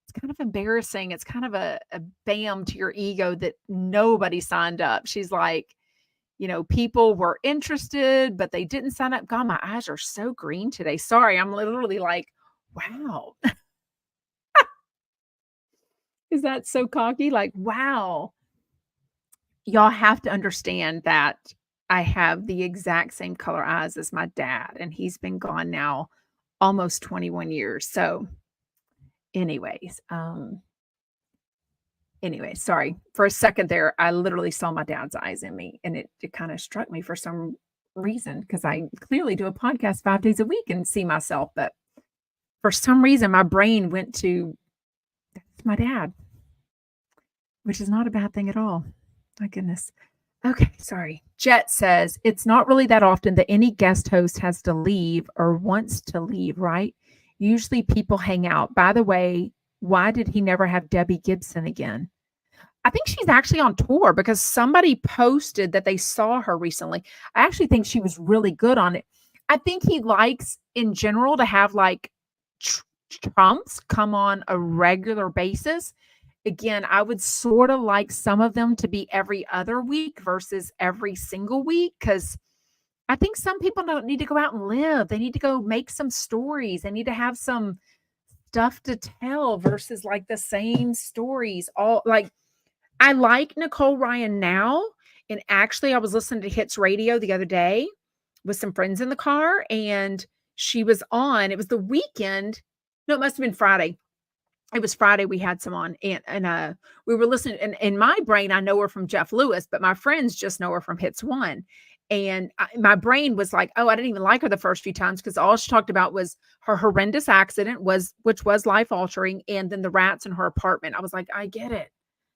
it's kind of embarrassing. It's kind of a bam to your ego that nobody signed up. She's like, people were interested, but they didn't sign up. God, my eyes are so green today. Sorry. I'm literally like, wow. Is that so cocky? Like, wow. Y'all have to understand that I have the exact same color eyes as my dad, and he's been gone now almost 21 years. So, anyways, sorry. For a second there, I literally saw my dad's eyes in me, and it kind of struck me for some reason because I clearly do a podcast 5 days a week and see myself, but for some reason my brain went to that's my dad, which is not a bad thing at all. My goodness. Okay, sorry. Jet says, it's not really that often that any guest host has to leave or wants to leave, right? Usually people hang out. By the way, why did he never have Debbie Gibson again? I think she's actually on tour because somebody posted that they saw her recently. I actually think she was really good on it. I think he likes in general to have like Trumps come on a regular basis. Again, I would sort of like some of them to be every other week versus every single week because I think some people don't need to go out and live. They need to go make some stories. They need to have some stuff to tell versus like the same stories. All like I like Nicole Ryan now. And actually, I was listening to Hits Radio the other day with some friends in the car, and she was on. It was the weekend. No, it must have been Friday. It was Friday we had some on, and we were listening, and in my brain, I know her from Jeff Lewis, but my friends just know her from Hits One. And my brain was like, oh, I didn't even like her the first few times because all she talked about was her horrendous accident, which was life altering, and then the rats in her apartment. I was like, I get it,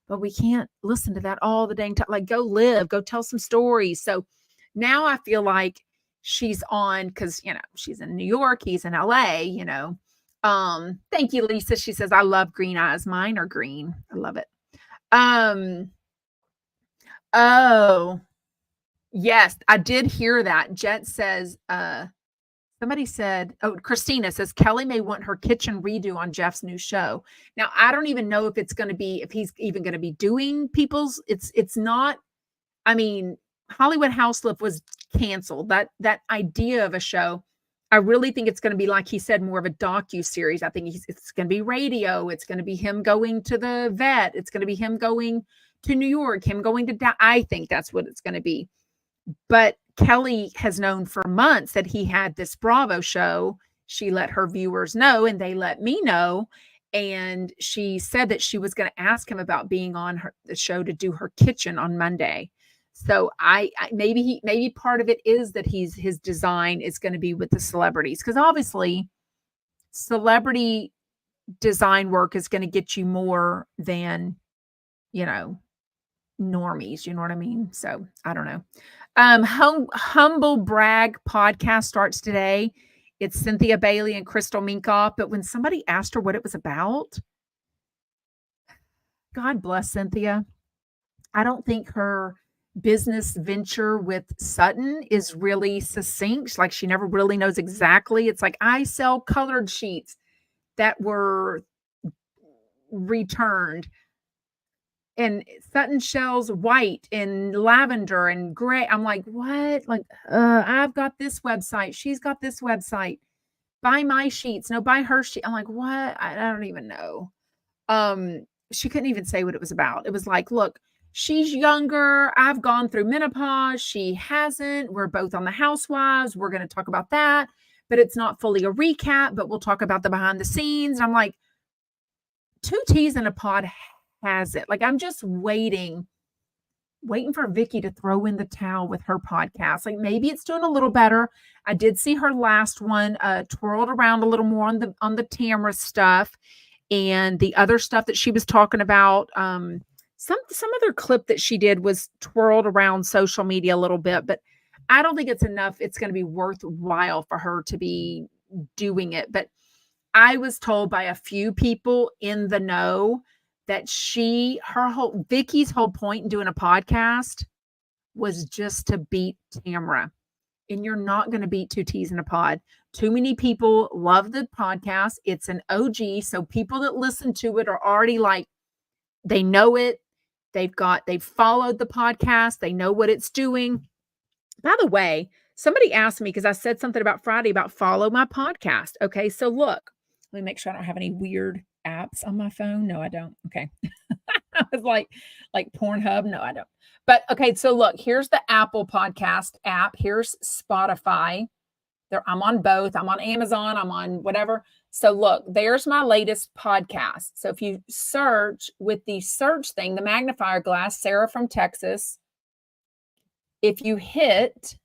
but we can't listen to that all the dang time. Like, go live, go tell some stories. So now I feel like she's on because she's in New York, he's in LA, Thank you, Lisa. She says, I love green eyes. Mine are green. I love it. Oh, yes, I did hear that. Jet says, somebody said, oh, Christina says Kelly may want her kitchen redo on Jeff's new show. Now, I don't even know if he's even going to be doing it's not, I mean, Hollywood Houselift was canceled. That idea of a show, I really think it's going to be, like he said, more of a docu-series. I think it's going to be radio. It's going to be him going to the vet. It's going to be him going to New York, him going to, I think that's what it's going to be. But Kelly has known for months that he had this Bravo show. She let her viewers know, and they let me know. And she said that she was going to ask him about being on the show to do her kitchen on Monday. So maybe part of it is that his design is going to be with the celebrities, because obviously celebrity design work is going to get you more than, normies. You know what I mean? So I don't know. Humble Brag podcast starts today. It's Cynthia Bailey and Crystal Minkoff. But when somebody asked her what it was about, God bless Cynthia. I don't think her business venture with Sutton is really succinct. Like, she never really knows exactly. It's like, I sell colored sheets that were returned. and Sutton Shell's white and lavender and gray. I'm like, what? Like, I've got this website. She's got this website. Buy my sheets. No, buy her sheet. I'm like, what? I don't even know. She couldn't even say what it was about. It was like, look, she's younger. I've gone through menopause. She hasn't. We're both on the Housewives. We're going to talk about that, but it's not fully a recap, but we'll talk about the behind the scenes. And I'm like, 2 T's in a pod has it. Like, I'm just waiting for Vicky to throw in the towel with her podcast. Like, maybe it's doing a little better. I did see her last one twirled around a little more on the Tamra stuff and the other stuff that she was talking about. Some other clip that she did was twirled around social media a little bit, but I don't think it's enough. It's going to be worthwhile for her to be doing it. But I was told by a few people in the know that Vicky's whole point in doing a podcast was just to beat Tamra. And you're not going to beat 2 T's in a pod. Too many people love the podcast. It's an OG. So people that listen to it are already like, they know it. They've followed the podcast. They know what it's doing. By the way, somebody asked me, because I said something about Friday about follow my podcast. Okay. So look, let me make sure I don't have any weird apps on my phone. No, I don't. Okay. I was like Pornhub. No, I don't. But okay. So look, here's the Apple podcast app. Here's Spotify. I'm on both. I'm on Amazon. I'm on whatever. So look, there's my latest podcast. So if you search with the search thing, the magnifier glass, Sarah from Texas, if you hit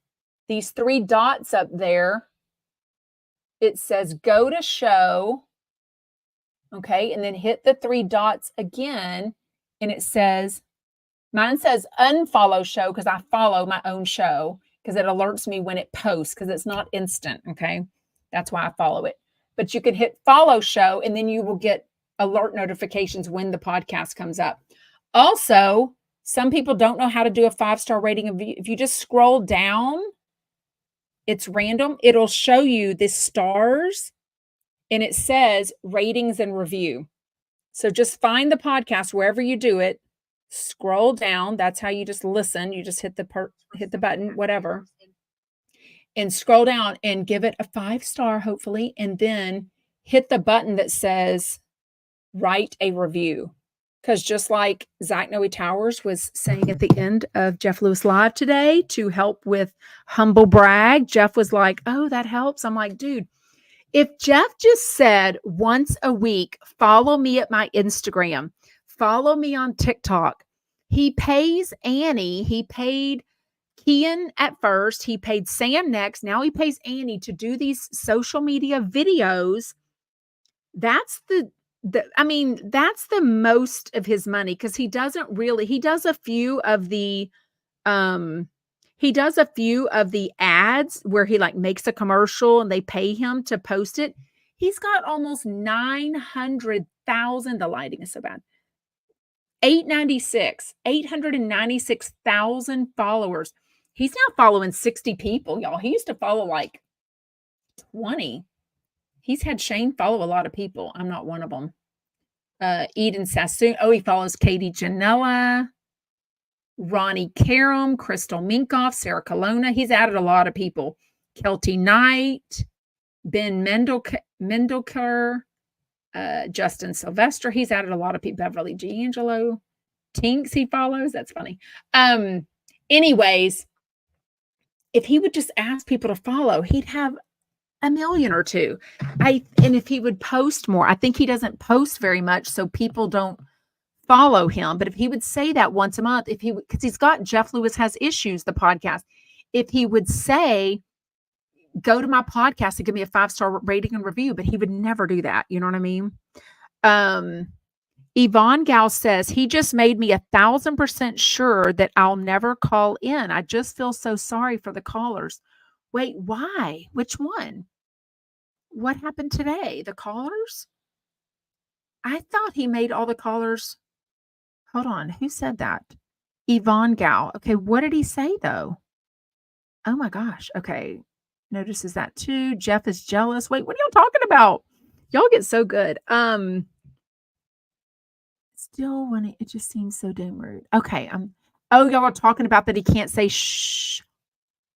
these 3 dots up there, it says go to show. Okay. And then hit the 3 dots again. And it says, mine says unfollow show because I follow my own show because it alerts me when it posts because it's not instant. Okay. That's why I follow it. But you can hit follow show and then you will get alert notifications when the podcast comes up. Also, some people don't know how to do a 5-star rating. If you just scroll down, it's random. It'll show you the stars and it says ratings and review. So just find the podcast wherever you do it, scroll down. That's how you just listen. You just hit the button, whatever, and scroll down and give it a 5-star, hopefully. And then hit the button that says write a review. Because just like Zach Noe Towers was saying at the end of Jeff Lewis Live today to help with humble brag, Jeff was like, oh, that helps. I'm like, dude, if Jeff just said once a week, follow me at my Instagram, follow me on TikTok, he pays Annie, he paid Kian at first, he paid Sam next, now he pays Annie to do these social media videos. That's that's the most of his money because he does a few of the ads where he like makes a commercial and they pay him to post it. He's got almost 900,000. The lighting is so bad. 896,000 followers. He's now following 60 people, y'all. He used to follow like 20. He's had Shane follow a lot of people. I'm not one of them. Eden Sassoon. Oh, he follows Katie Janella, Ronnie Karam, Crystal Minkoff, Sarah Colonna. He's added a lot of people. Kelty Knight, Ben Mendelker, Justin Sylvester. He's added a lot of people. Beverly D'Angelo. Tinks he follows. That's funny. Anyways, if he would just ask people to follow, he'd have 1 million or 2. And if he would post more, I think he doesn't post very much, so people don't follow him. But if he would say that once a month, because he's got Jeff Lewis Has Issues, the podcast, if he would say, go to my podcast and give me a 5-star rating and review, but he would never do that. You know what I mean? Yvonne Gal says, he just made me 1,000% sure that I'll never call in. I just feel so sorry for the callers. Wait, why? Which one? What happened today? The callers? I thought he made all the callers. Hold on. Who said that? Yvonne Gal. Okay. What did he say though? Oh my gosh. Okay. Notices that too. Jeff is jealous. Wait, what are y'all talking about? Y'all get so good. Still when it just seems so damn rude. Okay, oh, y'all are talking about that he can't say shh.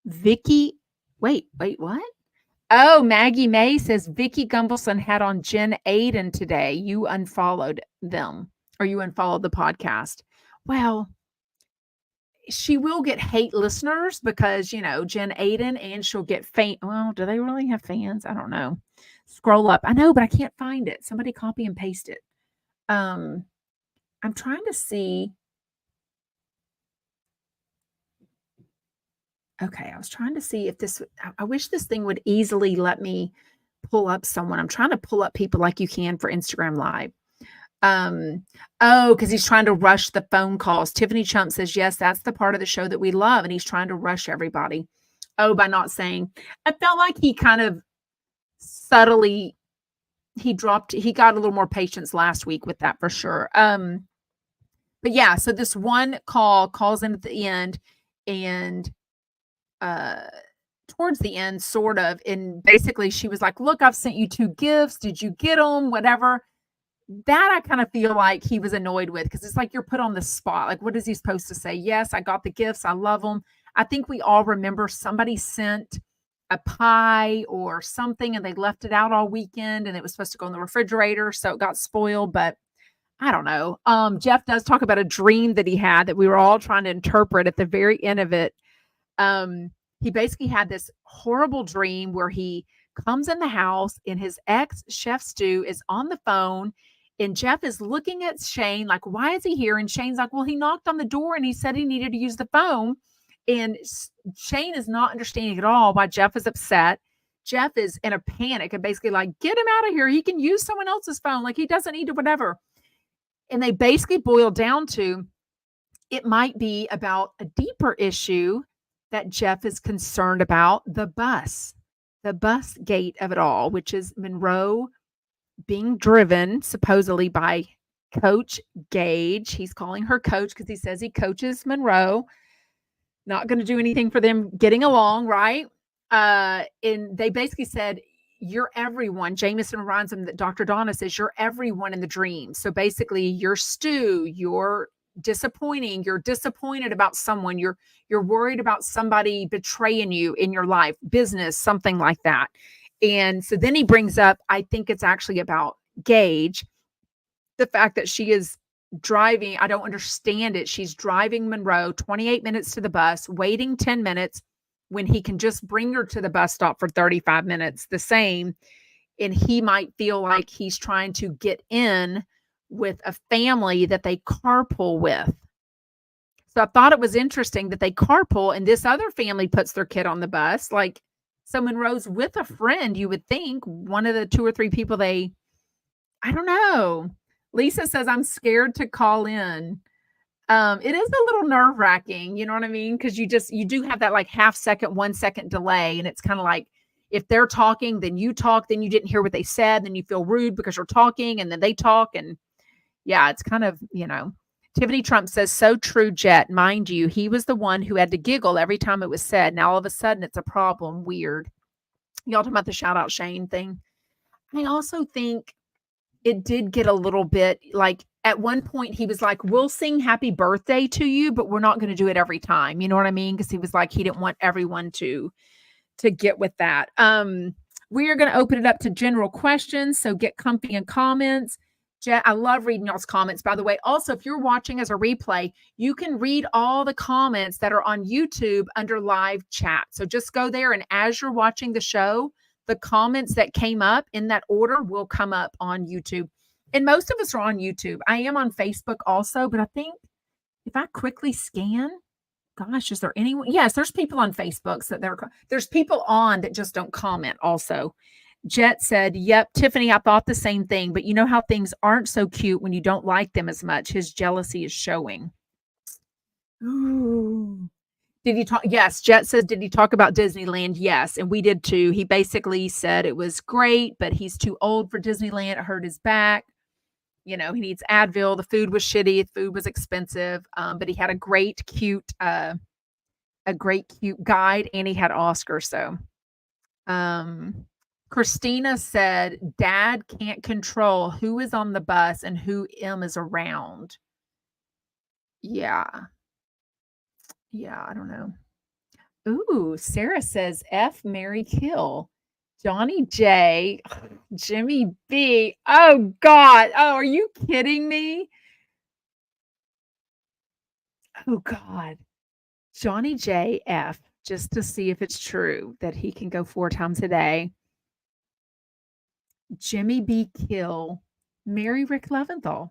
Vicky, wait, what? Oh, Maggie May says Vicky Gumbelson had on Jen Aiden today. You unfollowed them or you unfollowed the podcast. Well, she will get hate listeners because, Jen Aiden, and she'll get well, do they really have fans? I don't know. Scroll up. I know, but I can't find it. Somebody copy and paste it. I'm trying to see. Okay, I was trying to see if I wish this thing would easily let me pull up someone. I'm trying to pull up people like you can for Instagram Live. Because he's trying to rush the phone calls. Tiffany Chump says, yes, that's the part of the show that we love. And he's trying to rush everybody. Oh, by not saying. I felt like he kind of subtly, he got a little more patience last week with that for sure. But yeah, so this one calls in at the end and towards the end, sort of, and basically she was like, look, I've sent you 2 gifts. Did you get them? Whatever. That I kind of feel like he was annoyed with because it's like you're put on the spot. Like, what is he supposed to say? Yes, I got the gifts. I love them. I think we all remember somebody sent a pie or something and they left it out all weekend and it was supposed to go in the refrigerator. So it got spoiled, but I don't know. Jeff does talk about a dream that he had that we were all trying to interpret at the very end of it. He basically had this horrible dream where he comes in the house and his ex chef Stu is on the phone and Jeff is looking at Shane like, why is he here? And Shane's like, well, he knocked on the door and he said he needed to use the phone. And Shane is not understanding at all why Jeff is upset. Jeff is in a panic and basically like, get him out of here. He can use someone else's phone. Like he doesn't need to, whatever. And they basically boil down to, it might be about a deeper issue that Jeff is concerned about, the bus gate of it all, which is Monroe being driven supposedly by Coach Gage. He's calling her coach because he says he coaches Monroe. Not going to do anything for them getting along, right? And they basically said, you're everyone. Jameson reminds him that Dr. Donna says, you're everyone in the dream. So basically, you're Stu, you're disappointing, you're disappointed about someone, you're worried about somebody betraying you in your life, business, something like that. And so then he brings up, I think it's actually about Gage, the fact that she is driving, I don't understand it. She's driving Monroe 28 minutes to the bus, waiting 10 minutes when he can just bring her to the bus stop for 35 minutes, the same. And he might feel like he's trying to get in with a family that they carpool with. So I thought it was interesting that they carpool and this other family puts their kid on the bus. Like, so Monroe's with a friend, you would think, one of the 2 or 3 people I don't know. Lisa says, I'm scared to call in. It is a little nerve wracking, you know what I mean? Because you do have that like half second, 1 second delay. And it's kind of like, if they're talking, then you talk, then you didn't hear what they said, then you feel rude because you're talking and then they talk. And yeah, it's kind of, Tiffany Trump says, so true, Jet. Mind you, he was the one who had to giggle every time it was said. Now all of a sudden it's a problem. Weird. Y'all talking about the shout out Shane thing? I also think it did get a little bit like at one point he was like, we'll sing happy birthday to you, but we're not going to do it every time. You know what I mean? Because he was like, he didn't want everyone to get with that. We are going to open it up to general questions. So get comfy in comments. I love reading y'all's comments, by the way. Also, if you're watching as a replay, you can read all the comments that are on YouTube under live chat. So just go there. And as you're watching the show, the comments that came up in that order will come up on YouTube. And most of us are on YouTube. I am on Facebook also, but I think if I quickly scan, gosh, is there anyone? Yes, there's people on Facebook. So there's people on that just don't comment also. Jet said, yep, Tiffany, I thought the same thing, but you know how things aren't so cute when you don't like them as much. His jealousy is showing. Ooh. Did he talk? Yes. Jet says, did he talk about Disneyland? Yes. And we did too. He basically said it was great, but he's too old for Disneyland. It hurt his back. He needs Advil. The food was shitty. The food was expensive. But he had a great, cute guide, and he had Oscar. So, Christina said, Dad can't control who is on the bus and who M is around. Yeah. Yeah, I don't know. Ooh, Sarah says F, Mary, kill. Johnny J, Jimmy B. Oh God. Oh, are you kidding me? Oh God. Johnny J F, just to see if it's true that he can go 4 times a day. Jimmy B kill. Mary Rick Leventhal.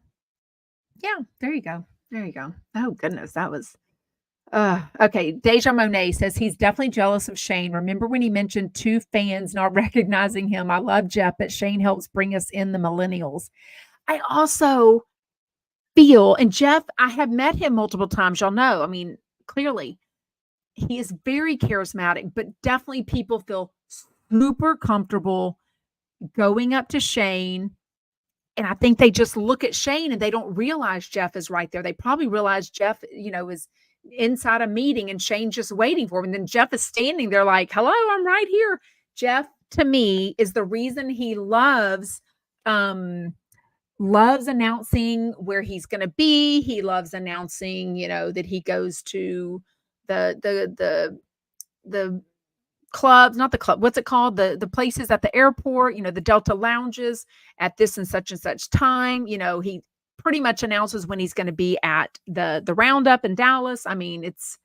Yeah, there you go. There you go. Oh goodness, that was okay. Deja Monet says he's definitely jealous of Shane. Remember when he mentioned 2 fans not recognizing him? I love Jeff, but Shane helps bring us in the millennials. I also feel, and Jeff, I have met him multiple times. Y'all know, I mean, clearly he is very charismatic, but definitely people feel super comfortable going up to Shane. And I think they just look at Shane and they don't realize Jeff is right there. They probably realize Jeff, is inside a meeting and Shane's just waiting for him. And then Jeff is standing there like, hello, I'm right here. Jeff, to me, is the reason he loves announcing where he's going to be. He loves announcing, that he goes to the clubs, not the club, what's it called? The places at the airport, the Delta lounges at this and such time. He pretty much announces when he's going to be at the roundup in Dallas. I mean, it's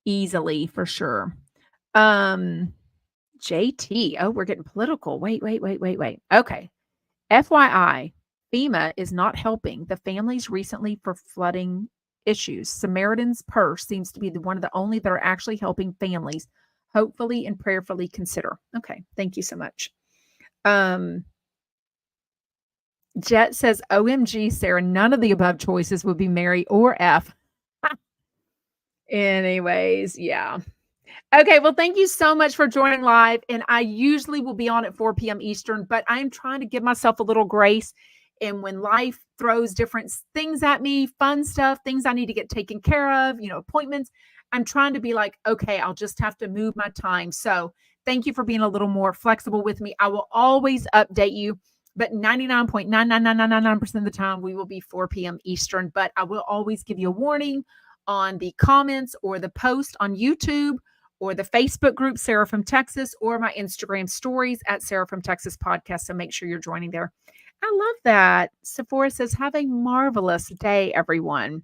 easily for sure. JT. Oh, we're getting political. Wait. Okay. FYI, FEMA is not helping the families recently for flooding issues. Samaritan's Purse seems to be one of the only that are actually helping families. Hopefully and prayerfully consider. Okay, thank you so much. Jet says, OMG, Sarah, none of the above choices would be Mary or F. Anyways, yeah. Okay, well, thank you so much for joining live. And I usually will be on at 4 p.m. Eastern, but I'm trying to give myself a little grace. And when life throws different things at me, fun stuff, things I need to get taken care of, appointments, I'm trying to be like, okay, I'll just have to move my time. So thank you for being a little more flexible with me. I will always update you, but 99.99999% of the time we will be 4 p.m. Eastern, but I will always give you a warning on the comments or the post on YouTube or the Facebook group, Sarah from Texas, or my Instagram stories at Sarah from Texas podcast. So make sure you're joining there. I love that. Sephora says, have a marvelous day, everyone.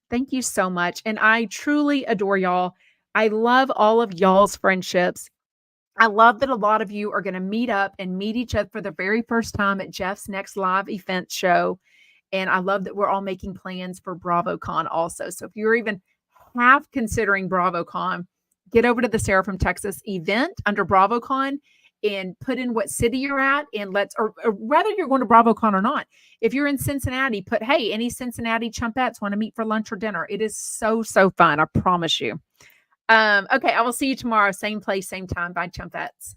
Thank you so much. And I truly adore y'all. I love all of y'all's friendships. I love that a lot of you are going to meet up and meet each other for the very first time at Jeff's next live event show. And I love that we're all making plans for BravoCon also. So if you're even half considering BravoCon, get over to the Sarah from Texas event under BravoCon and put in what city you're at, and or whether you're going to BravoCon or not. If you're in Cincinnati, put, hey, any Cincinnati chumpettes want to meet for lunch or dinner? It is so, so fun. I promise you. Okay. I will see you tomorrow. Same place, same time. Bye, chumpettes.